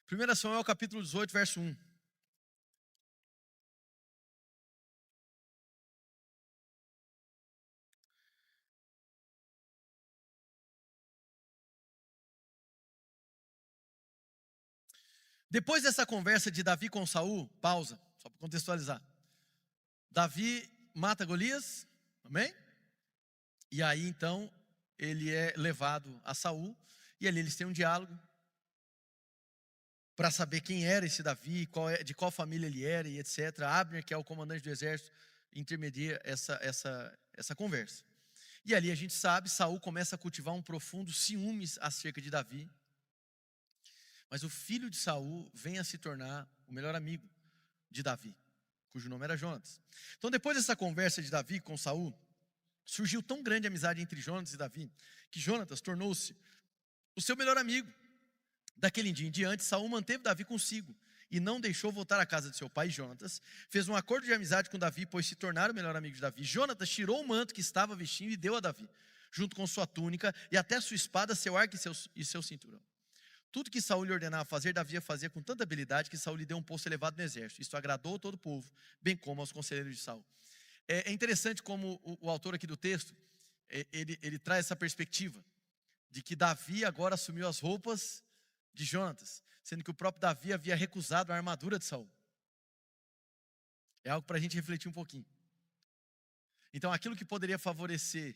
Primeira Samuel capítulo 18, verso 1. Depois dessa conversa de Davi com Saul, pausa, só para contextualizar. Davi mata Golias, amém? E aí então ele é levado a Saul, e ali eles têm um diálogo para saber quem era esse Davi, de qual família ele era e etc. Abner, que é o comandante do exército, intermedia essa conversa. E ali a gente sabe, Saul começa a cultivar um profundo ciúmes acerca de Davi. Mas o filho de Saul vem a se tornar o melhor amigo de Davi, cujo nome era Jonatas. Então, depois dessa conversa de Davi com Saul, surgiu tão grande amizade entre Jonatas e Davi, que Jonatas tornou-se o seu melhor amigo. Daquele dia em diante, Saul manteve Davi consigo e não deixou voltar à casa de seu pai. Jonatas fez um acordo de amizade com Davi, pois se tornaram o melhor amigo de Davi. Jonatas tirou o manto que estava vestindo e deu a Davi, junto com sua túnica e até sua espada, seu arco e seu cinturão. Tudo que Saul lhe ordenava fazer, Davi fazia com tanta habilidade que Saul lhe deu um posto elevado no exército. Isto agradou a todo o povo, bem como aos conselheiros de Saul. É interessante como o autor aqui do texto, ele traz essa perspectiva de que Davi agora assumiu as roupas de Jonatas, sendo que o próprio Davi havia recusado a armadura de Saul. É algo para a gente refletir um pouquinho. Então, aquilo que poderia favorecer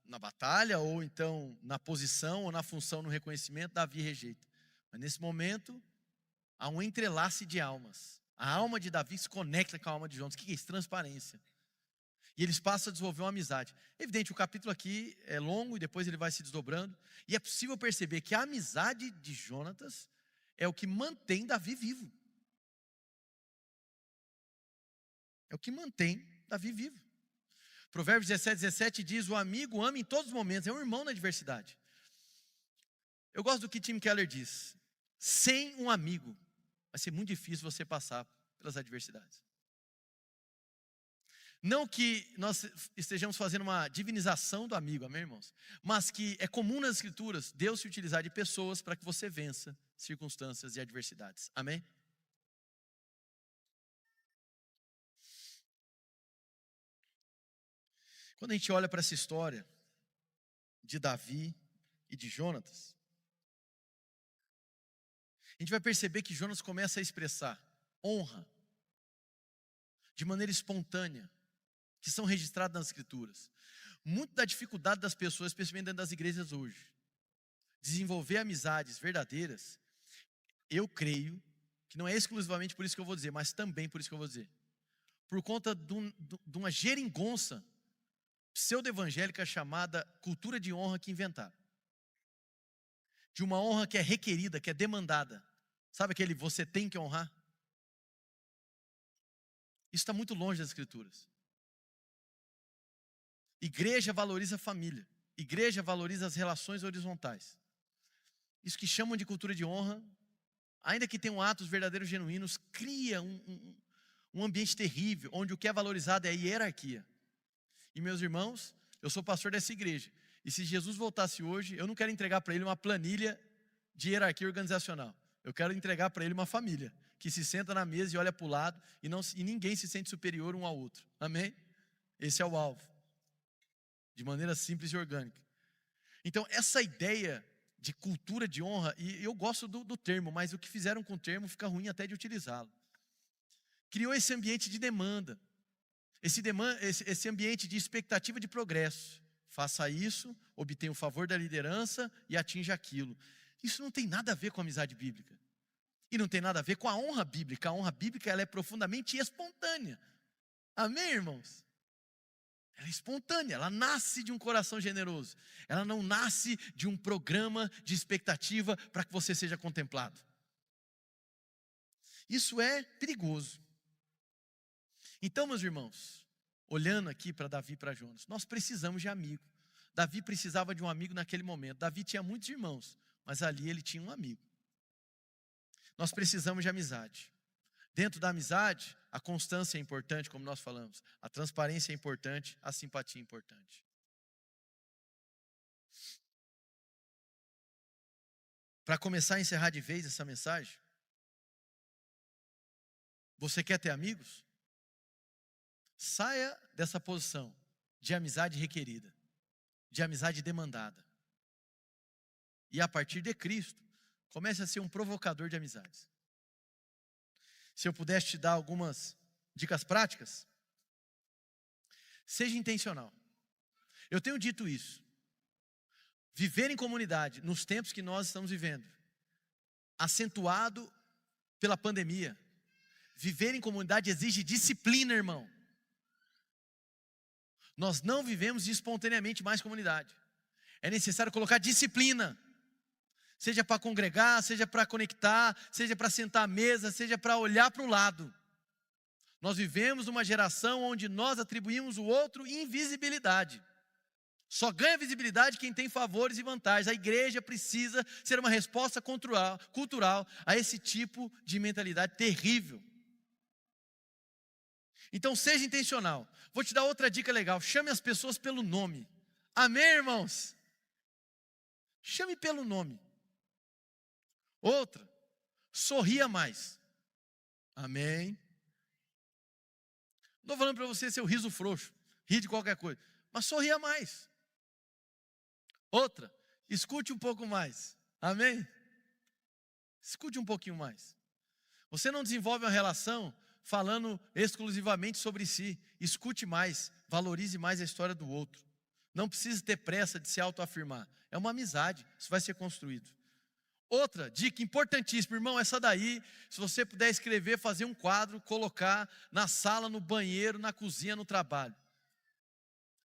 na batalha, ou então na posição, ou na função, no reconhecimento, Davi rejeita. Mas nesse momento, há um entrelace de almas. A alma de Davi se conecta com a alma de Jonatas. O que é isso? Transparência. E eles passam a desenvolver uma amizade. Evidente, o capítulo aqui é longo e depois ele vai se desdobrando. E é possível perceber que a amizade de Jonatas é o que mantém Davi vivo. É o que mantém Davi vivo. Provérbios 17 diz: o amigo ama em todos os momentos, é um irmão na adversidade. Eu gosto do que Tim Keller diz: sem um amigo, vai ser muito difícil você passar pelas adversidades. Não que nós estejamos fazendo uma divinização do amigo, amém, irmãos? Mas que é comum nas Escrituras Deus se utilizar de pessoas para que você vença circunstâncias e adversidades, amém? Quando a gente olha para essa história de Davi e de Jonatas, a gente vai perceber que Jonatas começa a expressar honra de maneira espontânea, que são registradas nas Escrituras. Muito da dificuldade das pessoas, especialmente dentro das igrejas hoje, desenvolver amizades verdadeiras, eu creio que não é exclusivamente por isso que eu vou dizer, mas também por isso que eu vou dizer, por conta de uma geringonça pseudo-evangélica chamada cultura de honra que inventaram. De uma honra que é requerida, que é demandada. Sabe aquele você tem que honrar? Isso está muito longe das Escrituras. Igreja valoriza a família. Igreja valoriza as relações horizontais. Isso que chamam de cultura de honra, ainda que tenham atos verdadeiros genuínos, cria um ambiente terrível, onde o que é valorizado é a hierarquia. E meus irmãos, eu sou pastor dessa igreja, e se Jesus voltasse hoje, eu não quero entregar para ele uma planilha de hierarquia organizacional. Eu quero entregar para ele uma família, que se senta na mesa e olha para o lado, e ninguém se sente superior um ao outro. Amém? Esse é o alvo. De maneira simples e orgânica. Então, essa ideia de cultura de honra, e eu gosto do termo, mas o que fizeram com o termo fica ruim até de utilizá-lo. Criou esse ambiente de demanda, esse ambiente de expectativa de progresso. Faça isso, obtenha o favor da liderança e atinja aquilo. Isso não tem nada a ver com a amizade bíblica. E não tem nada a ver com a honra bíblica. A honra bíblica, ela é profundamente espontânea. Amém, irmãos? Ela é espontânea, ela nasce de um coração generoso. Ela não nasce de um programa de expectativa para que você seja contemplado. Isso é perigoso. Então, meus irmãos, olhando aqui para Davi e para Jonas, nós precisamos de amigo. Davi precisava de um amigo naquele momento. Davi tinha muitos irmãos, mas ali ele tinha um amigo. Nós precisamos de amizade. Dentro da amizade, a constância é importante, como nós falamos. A transparência é importante, a simpatia é importante. Para começar a encerrar de vez essa mensagem, você quer ter amigos? Saia dessa posição de amizade requerida, de amizade demandada. E a partir de Cristo, comece a ser um provocador de amizades. Se eu pudesse te dar algumas dicas práticas, seja intencional. Eu tenho dito isso. Viver em comunidade, nos tempos que nós estamos vivendo, acentuado pela pandemia, viver em comunidade exige disciplina, irmão. Nós não vivemos espontaneamente mais comunidade. É necessário colocar disciplina. Seja para congregar, seja para conectar, seja para sentar à mesa, seja para olhar para o lado. Nós vivemos uma geração onde nós atribuímos o outro invisibilidade. Só ganha visibilidade quem tem favores e vantagens. A igreja precisa ser uma resposta cultural a esse tipo de mentalidade terrível. Então seja intencional. Vou te dar outra dica legal. Chame as pessoas pelo nome. Amém, irmãos? Chame pelo nome. Outra, sorria mais. Amém? Não estou falando para você ser o riso frouxo, rir de qualquer coisa, mas sorria mais. Outra, escute um pouco mais. Amém? Escute um pouquinho mais. Você não desenvolve uma relação falando exclusivamente sobre si. Escute mais, valorize mais a história do outro. Não precisa ter pressa de se autoafirmar. É uma amizade, isso vai ser construído. Outra dica importantíssima, irmão, essa daí, se você puder escrever, fazer um quadro, colocar na sala, no banheiro, na cozinha, no trabalho.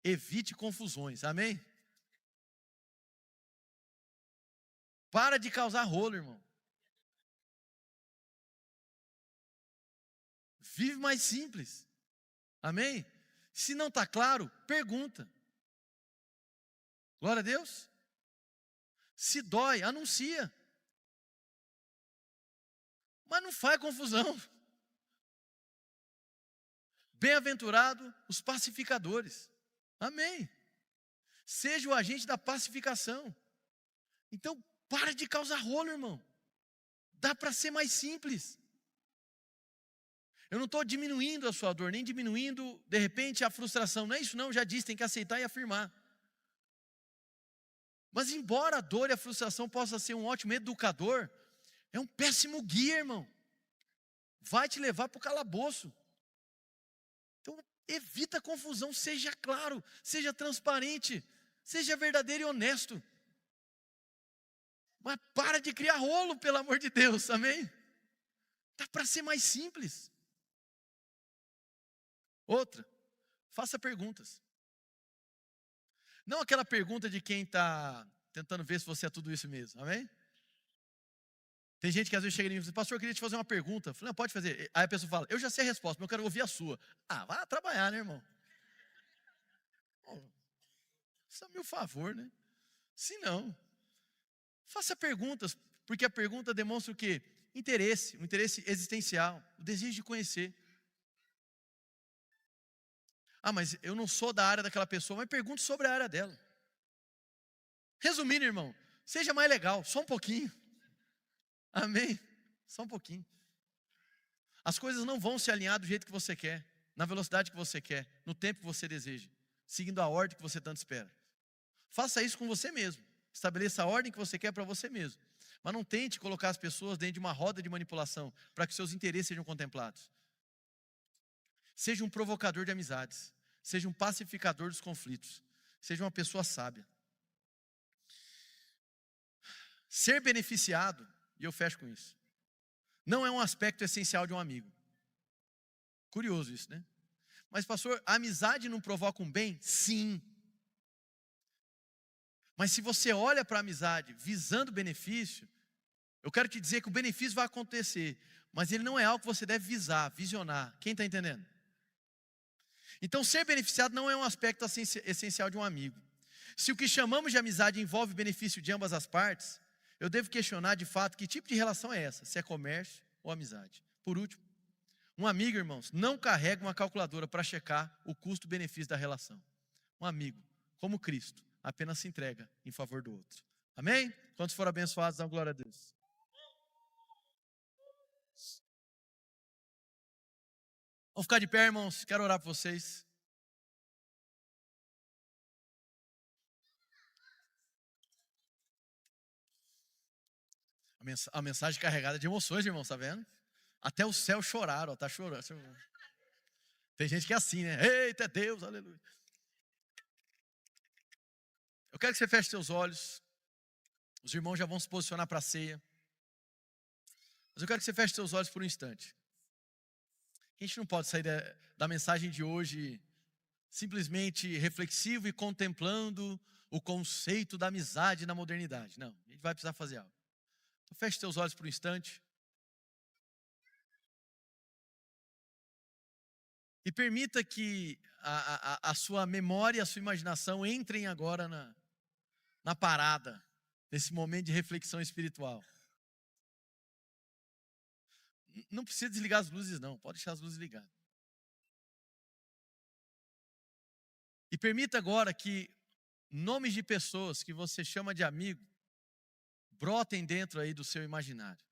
Evite confusões, amém? Para de causar rolo, irmão. Vive mais simples, amém? Se não está claro, pergunta. Glória a Deus. Se dói, anuncia. Mas não faz confusão. Bem-aventurado os pacificadores. Amém. Seja o agente da pacificação. Então, para de causar rolo, irmão. Dá para ser mais simples. Eu não estou diminuindo a sua dor, nem diminuindo, de repente, a frustração. Não é isso não, já disse, tem que aceitar e afirmar. Mas embora a dor e a frustração possa ser um ótimo educador, é um péssimo guia, irmão. Vai te levar para o calabouço. Então, evita a confusão, seja claro, seja transparente, seja verdadeiro e honesto. Mas para de criar rolo, pelo amor de Deus, amém? Dá para ser mais simples. Outra, faça perguntas. Não aquela pergunta de quem está tentando ver se você é tudo isso mesmo, amém? Tem gente que às vezes chega e diz, pastor, eu queria te fazer uma pergunta. Eu falei, não, pode fazer. Aí a pessoa fala, eu já sei a resposta, mas eu quero ouvir a sua. Ah, vai trabalhar, né, irmão? Isso é meu favor, né? Se não, faça perguntas, porque a pergunta demonstra o quê? interesse, um interesse existencial, o desejo de conhecer. Ah, mas eu não sou da área daquela pessoa, mas pergunte sobre a área dela. Resumindo, irmão, seja mais legal, só um pouquinho. Amém? Só um pouquinho. As coisas não vão se alinhar do jeito que você quer, na velocidade que você quer, no tempo que você deseja, seguindo a ordem que você tanto espera. Faça isso com você mesmo. Estabeleça a ordem que você quer para você mesmo. Mas não tente colocar as pessoas dentro de uma roda de manipulação para que seus interesses sejam contemplados. Seja um provocador de amizades. Seja um pacificador dos conflitos. Seja uma pessoa sábia. Ser beneficiado, e eu fecho com isso, não é um aspecto essencial de um amigo. Curioso isso, né? Mas, pastor, a amizade não provoca um bem? Sim. Mas se você olha para a amizade visando benefício, eu quero te dizer que o benefício vai acontecer, mas ele não é algo que você deve visar, visionar. Quem está entendendo? Então, ser beneficiado não é um aspecto essencial de um amigo. Se o que chamamos de amizade envolve benefício de ambas as partes, eu devo questionar de fato que tipo de relação é essa, se é comércio ou amizade. Por último, um amigo, irmãos, não carrega uma calculadora para checar o custo-benefício da relação. Um amigo, como Cristo, apenas se entrega em favor do outro. Amém? Quantos foram abençoados, dão glória a Deus. Vamos ficar de pé, irmãos, quero orar por vocês. A mensagem carregada de emoções, irmãos, tá vendo? Até o céu choraram, ó, tá chorando. Tem gente que é assim, né? Eita, é Deus, aleluia. Eu quero que você feche seus olhos. Os irmãos já vão se posicionar para a ceia. Mas eu quero que você feche seus olhos por um instante. A gente não pode sair da mensagem de hoje simplesmente reflexivo e contemplando o conceito da amizade na modernidade. Não, a gente vai precisar fazer algo. Então feche seus olhos por um instante. E permita que a sua memória e a sua imaginação entrem agora na parada, nesse momento de reflexão espiritual. Não precisa desligar as luzes, não. Pode deixar as luzes ligadas. E permita agora que nomes de pessoas que você chama de amigo brotem dentro aí do seu imaginário.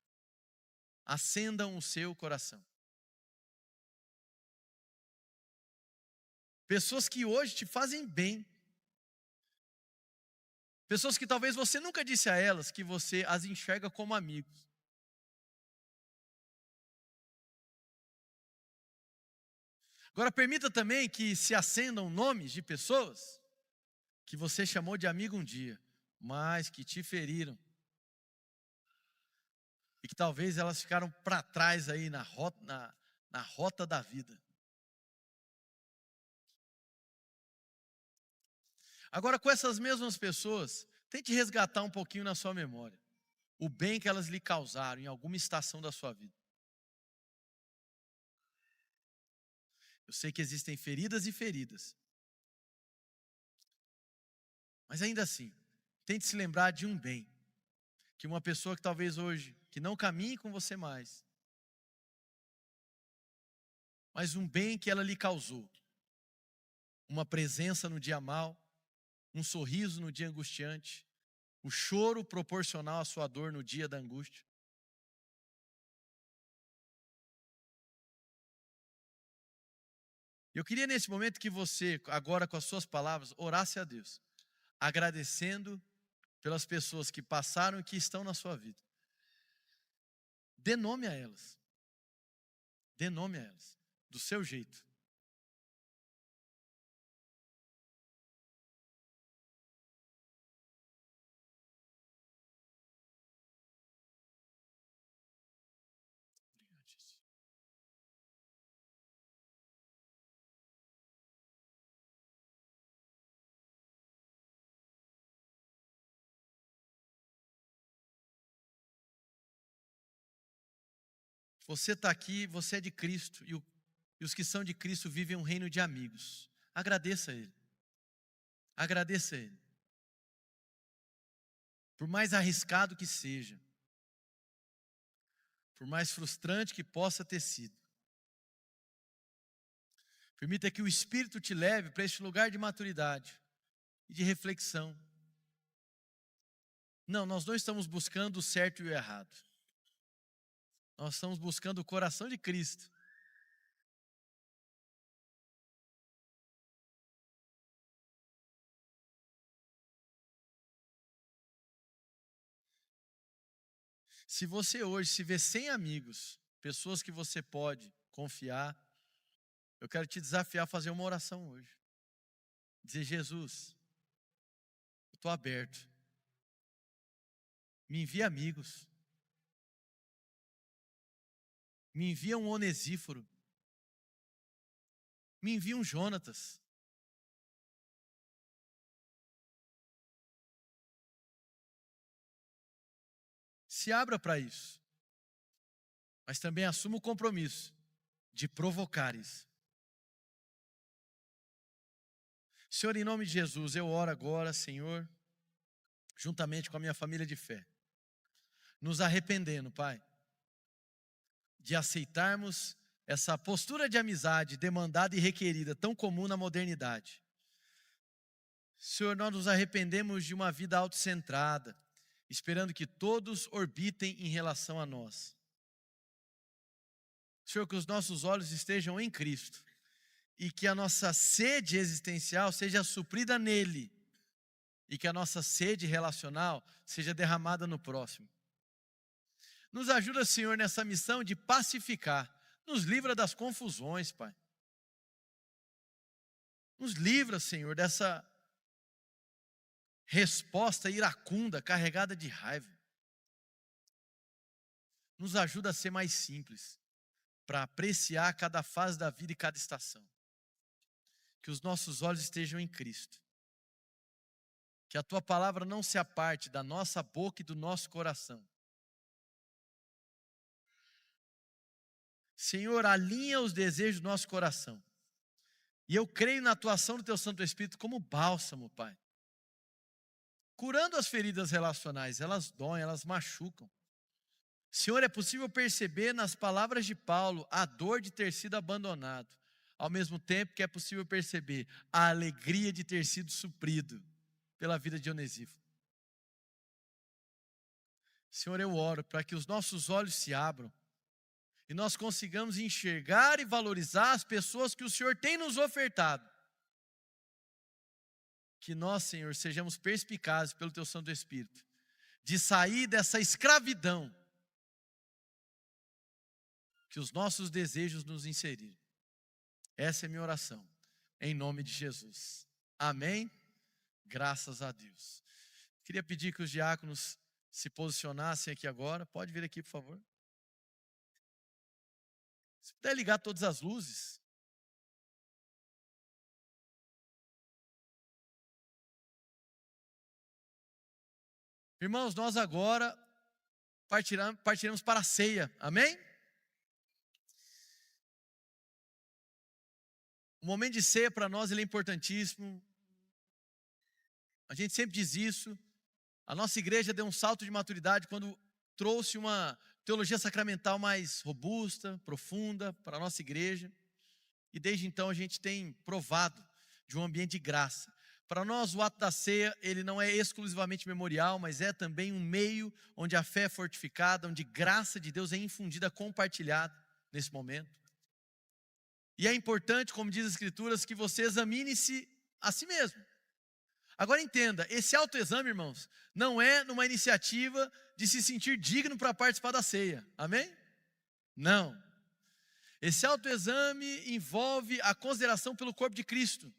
Acendam o seu coração. Pessoas que hoje te fazem bem. Pessoas que talvez você nunca disse a elas que você as enxerga como amigos. Agora permita também que se acendam nomes de pessoas que você chamou de amigo um dia, mas que te feriram. E que talvez elas ficaram para trás aí na rota da vida. Agora, com essas mesmas pessoas, tente resgatar um pouquinho na sua memória o bem que elas lhe causaram em alguma estação da sua vida. Eu sei que existem feridas e feridas. Mas ainda assim, tente se lembrar de um bem. Que uma pessoa que talvez hoje, que não caminhe com você mais, mas um bem que ela lhe causou. Uma presença no dia mau, um sorriso no dia angustiante, o choro proporcional à sua dor no dia da angústia. Eu queria nesse momento que você, agora com as suas palavras, orasse a Deus, agradecendo pelas pessoas que passaram e que estão na sua vida. Dê nome a elas. Dê nome a elas, do seu jeito. Você está aqui, você é de Cristo, e os que são de Cristo vivem um reino de amigos. Agradeça a Ele. Agradeça a Ele. Por mais arriscado que seja. por mais frustrante que possa ter sido. Permita que o Espírito te leve para este lugar de maturidade e de reflexão. Não, nós não estamos buscando o certo e o errado. Nós estamos buscando o coração de Cristo. Se você hoje se vê sem amigos, pessoas que você pode confiar, eu quero te desafiar a fazer uma oração hoje. Dizer: Jesus, eu estou aberto. Me envia amigos. Me envia um Onesíforo. Me envia um Jonatas. Se abra para isso. Mas também assuma o compromisso de provocar isso. Senhor, em nome de Jesus, eu oro agora, Senhor, juntamente com a minha família de fé, nos arrependendo, Pai, de aceitarmos essa postura de amizade demandada e requerida, tão comum na modernidade. Senhor, nós nos arrependemos de uma vida autocentrada, esperando que todos orbitem em relação a nós. Senhor, que os nossos olhos estejam em Cristo e que a nossa sede existencial seja suprida nele e que a nossa sede relacional seja derramada no próximo. Nos ajuda, Senhor, nessa missão de pacificar. Nos livra das confusões, Pai. Nos livra, Senhor, dessa resposta iracunda, carregada de raiva. Nos ajuda a ser mais simples, para apreciar cada fase da vida e cada estação. Que os nossos olhos estejam em Cristo. Que a Tua palavra não se aparte da nossa boca e do nosso coração. Senhor, alinha os desejos do nosso coração. E eu creio na atuação do Teu Santo Espírito como bálsamo, Pai. Curando as feridas relacionais, elas doem, elas machucam. Senhor, é possível perceber nas palavras de Paulo a dor de ter sido abandonado, ao mesmo tempo que é possível perceber a alegria de ter sido suprido pela vida de Onesíforo. Senhor, eu oro para que os nossos olhos se abram e nós consigamos enxergar e valorizar as pessoas que o Senhor tem nos ofertado. Que nós, Senhor, sejamos perspicazes pelo Teu Santo Espírito, de sair dessa escravidão que os nossos desejos nos inserirem. Essa é a minha oração, em nome de Jesus. Amém? Graças a Deus. Queria pedir que os diáconos se posicionassem aqui agora. Pode vir aqui, por favor. Se puder ligar todas as luzes. Irmãos, nós agora partiremos para a ceia. Amém? O momento de ceia para nós ele é importantíssimo. A gente sempre diz isso. A nossa igreja deu um salto de maturidade quando trouxe uma teologia sacramental mais robusta, profunda para a nossa igreja. E desde então a gente tem provado de um ambiente de graça. Para nós o ato da ceia, ele não é exclusivamente memorial, mas é também um meio onde a fé é fortificada, onde graça de Deus é infundida, compartilhada nesse momento. E é importante, como diz as Escrituras, que você examine-se a si mesmo. Agora entenda, esse autoexame, irmãos, não é numa iniciativa de se sentir digno para participar da ceia. Amém? Não. Esse autoexame envolve a consideração pelo corpo de Cristo,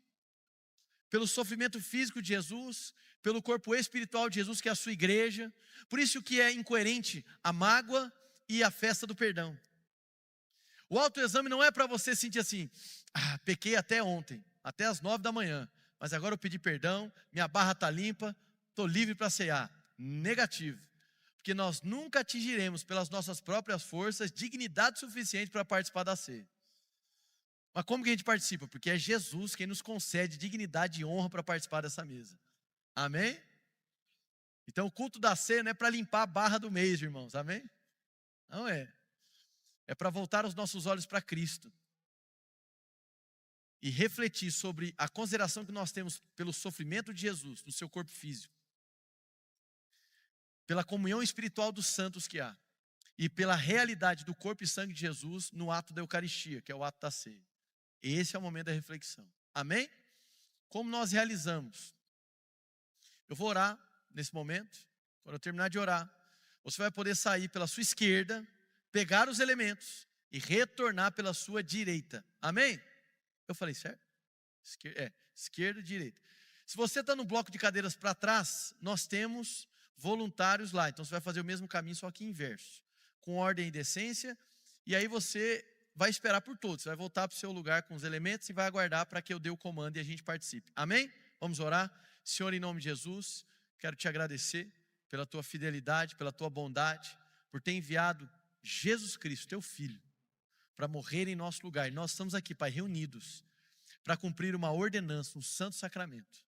pelo sofrimento físico de Jesus, pelo corpo espiritual de Jesus, que é a sua igreja. Por isso que é incoerente a mágoa e a festa do perdão. O autoexame não é para você sentir assim: pequei até ontem, até as 9 da manhã, mas agora eu pedi perdão, minha barra está limpa, estou livre para ceiar. Negativo. Porque nós nunca atingiremos pelas nossas próprias forças dignidade suficiente para participar da ceia. Mas como que a gente participa? Porque é Jesus quem nos concede dignidade e honra para participar dessa mesa. Amém? Então o culto da ceia não é para limpar a barra do mês, irmãos. Amém? Não é. é para voltar os nossos olhos para Cristo e refletir sobre a consideração que nós temos pelo sofrimento de Jesus no seu corpo físico, pela comunhão espiritual dos santos que há e pela realidade do corpo e sangue de Jesus no ato da Eucaristia, que é o ato da ceia. Esse é o momento da reflexão. Amém? Como nós realizamos? Eu vou orar nesse momento. Quando eu terminar de orar, você vai poder sair pela sua esquerda, pegar os elementos e retornar pela sua direita. Amém? Eu falei certo? Esquerda e direita. Se você está no bloco de cadeiras para trás, nós temos voluntários lá. Então você vai fazer o mesmo caminho, só que inverso, com ordem e decência. E aí você vai esperar por todos. Você vai voltar para o seu lugar com os elementos e vai aguardar para que eu dê o comando e a gente participe. Amém? Vamos orar. Senhor, em nome de Jesus, quero te agradecer pela tua fidelidade, pela tua bondade, por ter enviado Jesus Cristo, teu Filho, para morrer em nosso lugar. E nós estamos aqui, Pai, reunidos para cumprir uma ordenança, um santo sacramento.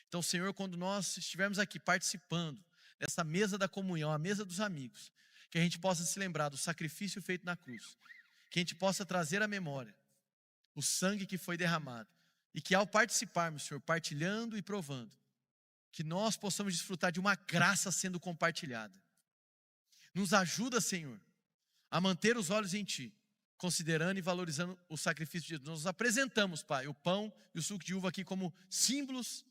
Então, Senhor, quando nós estivermos aqui participando dessa mesa da comunhão, a mesa dos amigos, que a gente possa se lembrar do sacrifício feito na cruz, que a gente possa trazer à memória o sangue que foi derramado, e que ao participarmos, Senhor, partilhando e provando, que nós possamos desfrutar de uma graça sendo compartilhada. Nos ajuda, Senhor, a manter os olhos em Ti, considerando e valorizando o sacrifício de Jesus. Nós apresentamos, Pai, o pão e o suco de uva aqui como símbolos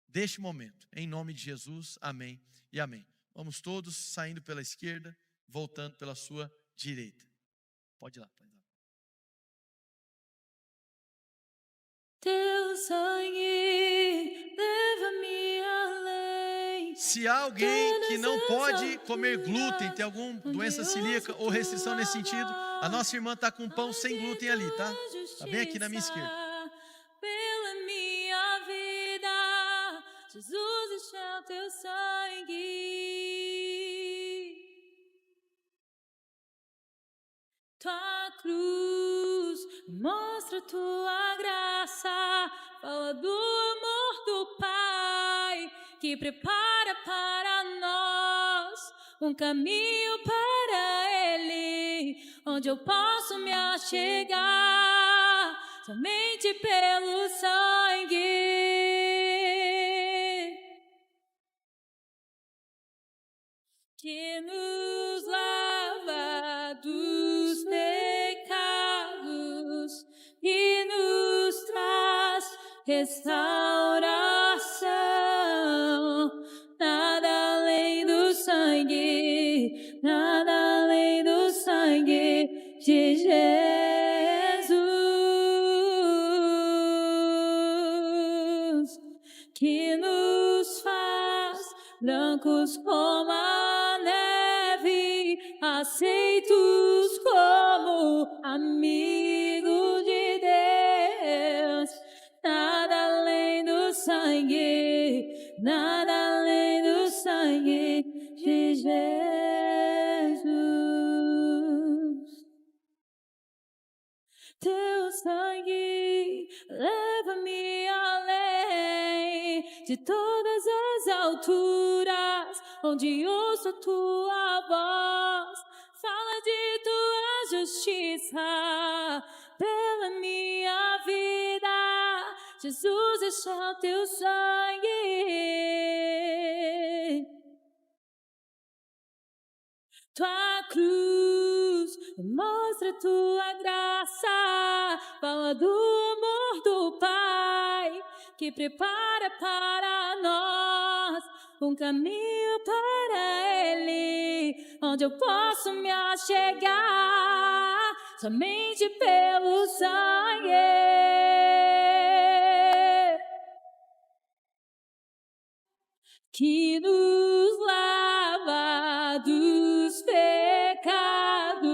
deste momento. Em nome de Jesus, amém e amém. Vamos todos saindo pela esquerda, voltando pela sua direita. Pode ir lá, pode ir lá. Teu sangue leva-me além. Se há alguém que não pode comer glúten, tem alguma doença celíaca ou restrição nesse sentido, a nossa irmã está com pão sem glúten ali, tá? Está bem aqui na minha esquerda. Pela minha vida, Jesus, este é o teu sangue. Tua cruz mostra tua graça, fala do amor do Pai, que prepara para nós um caminho para Ele, onde eu posso me achegar somente pelo sangue que nos lava dos pecados e nos traz restauração. Nada além do sangue, nada além do sangue de Jesus, que nos faz brancos como a neve, aceitos como amigos de Deus. Nada além do sangue, nada além do sangue de Jesus. Teu sangue leva-me além de todas as alturas, onde ouço a tua voz, fala de tua justiça pela minha vida. Jesus, este é o teu sangue. Tua cruz mostra tua graça, fala do amor do Pai, que prepara para nós um caminho para Ele, onde eu posso me achegar somente pelo sangue que nos lava dos pecados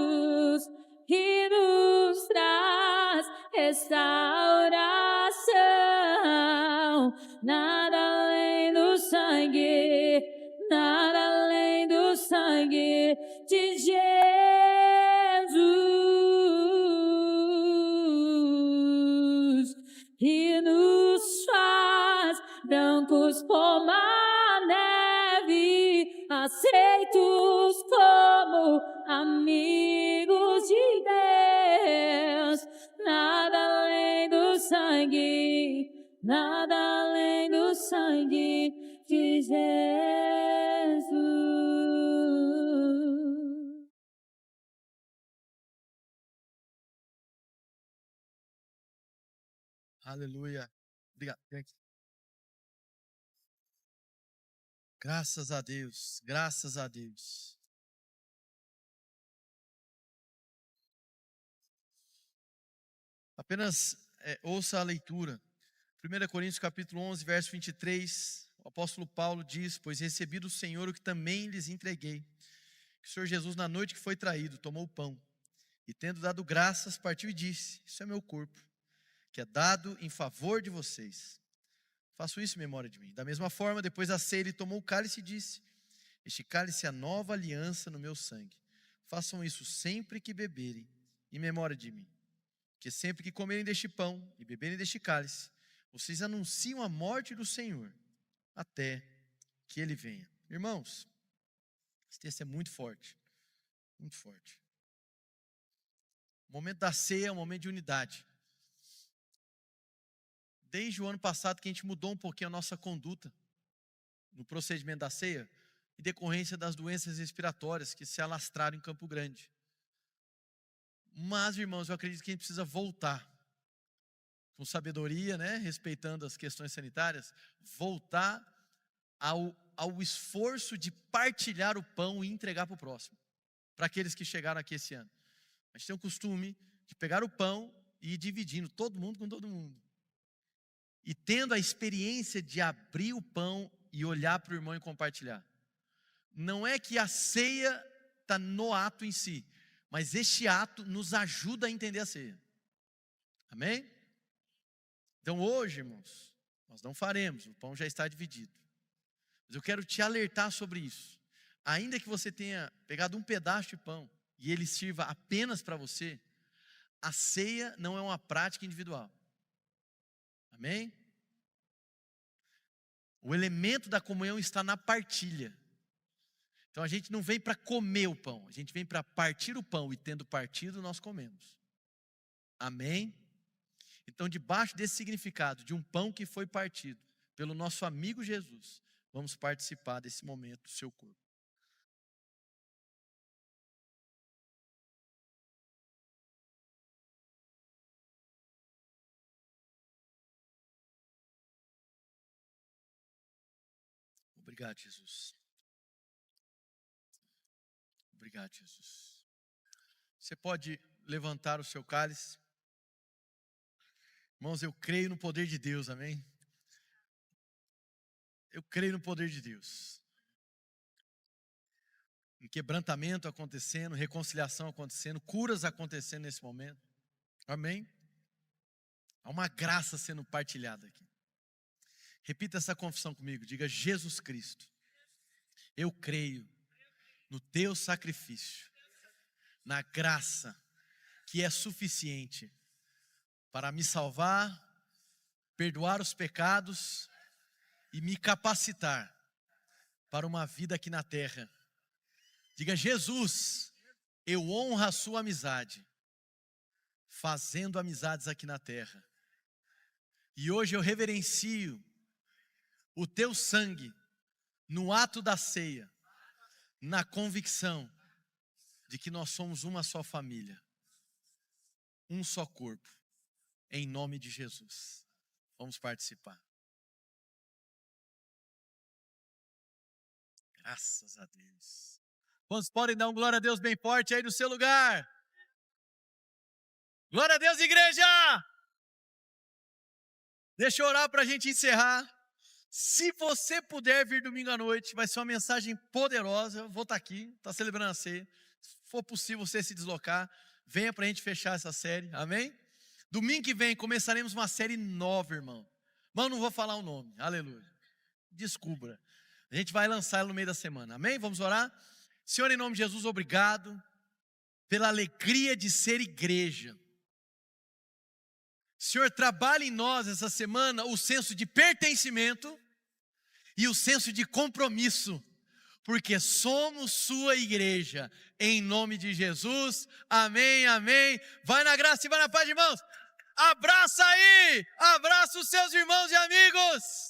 e nos traz restauração. Nada além do sangue, nada além do sangue de Jesus, que nos faz brancos como a neve, aceitos como amigos de sangue, nada além do sangue de Jesus. Aleluia. Obrigado. Vem aqui. Graças a Deus, graças a Deus. Apenas ouça a leitura. 1 Coríntios capítulo 11, verso 23, o apóstolo Paulo diz: pois recebi do Senhor o que também lhes entreguei, que o Senhor Jesus, na noite que foi traído, tomou o pão, e tendo dado graças, partiu e disse: isso é meu corpo, que é dado em favor de vocês. Faço isso em memória de mim. Da mesma forma, depois da ceia, ele tomou o cálice e disse: este cálice é a nova aliança no meu sangue. Façam isso sempre que beberem, em memória de mim. Porque sempre que comerem deste pão e beberem deste cálice, vocês anunciam a morte do Senhor, até que Ele venha. Irmãos, esse texto é muito forte, muito forte. O momento da ceia é um momento de unidade. Desde o ano passado que a gente mudou um pouquinho a nossa conduta no procedimento da ceia, em decorrência das doenças respiratórias que se alastraram em Campo Grande. Mas, irmãos, eu acredito que a gente precisa voltar com sabedoria, né, respeitando as questões sanitárias, voltar ao esforço de partilhar o pão e entregar para o próximo, para aqueles que chegaram aqui esse ano. A gente tem o costume de pegar o pão e ir dividindo, todo mundo com todo mundo. E tendo a experiência de abrir o pão e olhar para o irmão e compartilhar. Não é que a ceia está no ato em si, mas este ato nos ajuda a entender a ceia. Amém? Então hoje, irmãos, nós não faremos, o pão já está dividido. Mas eu quero te alertar sobre isso. Ainda que você tenha pegado um pedaço de pão e ele sirva apenas para você, a ceia não é uma prática individual. Amém? O elemento da comunhão está na partilha. Então a gente não vem para comer o pão, a gente vem para partir o pão, e tendo partido nós comemos. Amém? Então, debaixo desse significado de um pão que foi partido pelo nosso amigo Jesus, vamos participar desse momento do seu corpo. Obrigado, Jesus. Obrigado, Jesus. Você pode levantar o seu cálice. Irmãos, eu creio no poder de Deus, amém? Eu creio no poder de Deus. Em quebrantamento acontecendo, reconciliação acontecendo, curas acontecendo nesse momento. Amém? Há uma graça sendo partilhada aqui. Repita essa confissão comigo, diga: Jesus Cristo, eu creio no teu sacrifício, na graça que é suficiente para me salvar, perdoar os pecados e me capacitar para uma vida aqui na terra. Diga: Jesus, eu honro a sua amizade, fazendo amizades aqui na terra. E hoje eu reverencio o teu sangue no ato da ceia, na convicção de que nós somos uma só família, um só corpo, em nome de Jesus. Vamos participar. Graças a Deus. Quantos podem dar um glória a Deus bem forte aí no seu lugar? Glória a Deus, igreja! Deixa eu orar para a gente encerrar. Se você puder vir domingo à noite, vai ser uma mensagem poderosa. Eu vou estar aqui, está celebrando a ceia. Se for possível você se deslocar, venha para a gente fechar essa série, amém? Domingo que vem começaremos uma série nova, irmão. Mas eu não vou falar o nome, aleluia. Descubra. A gente vai lançar ela no meio da semana, amém? Vamos orar? Senhor, em nome de Jesus, obrigado pela alegria de ser igreja. Senhor, trabalhe em nós essa semana o senso de pertencimento e o senso de compromisso, porque somos sua igreja, em nome de Jesus, amém, amém. Vai na graça e vai na paz, irmãos. Abraça aí, abraça os seus irmãos e amigos.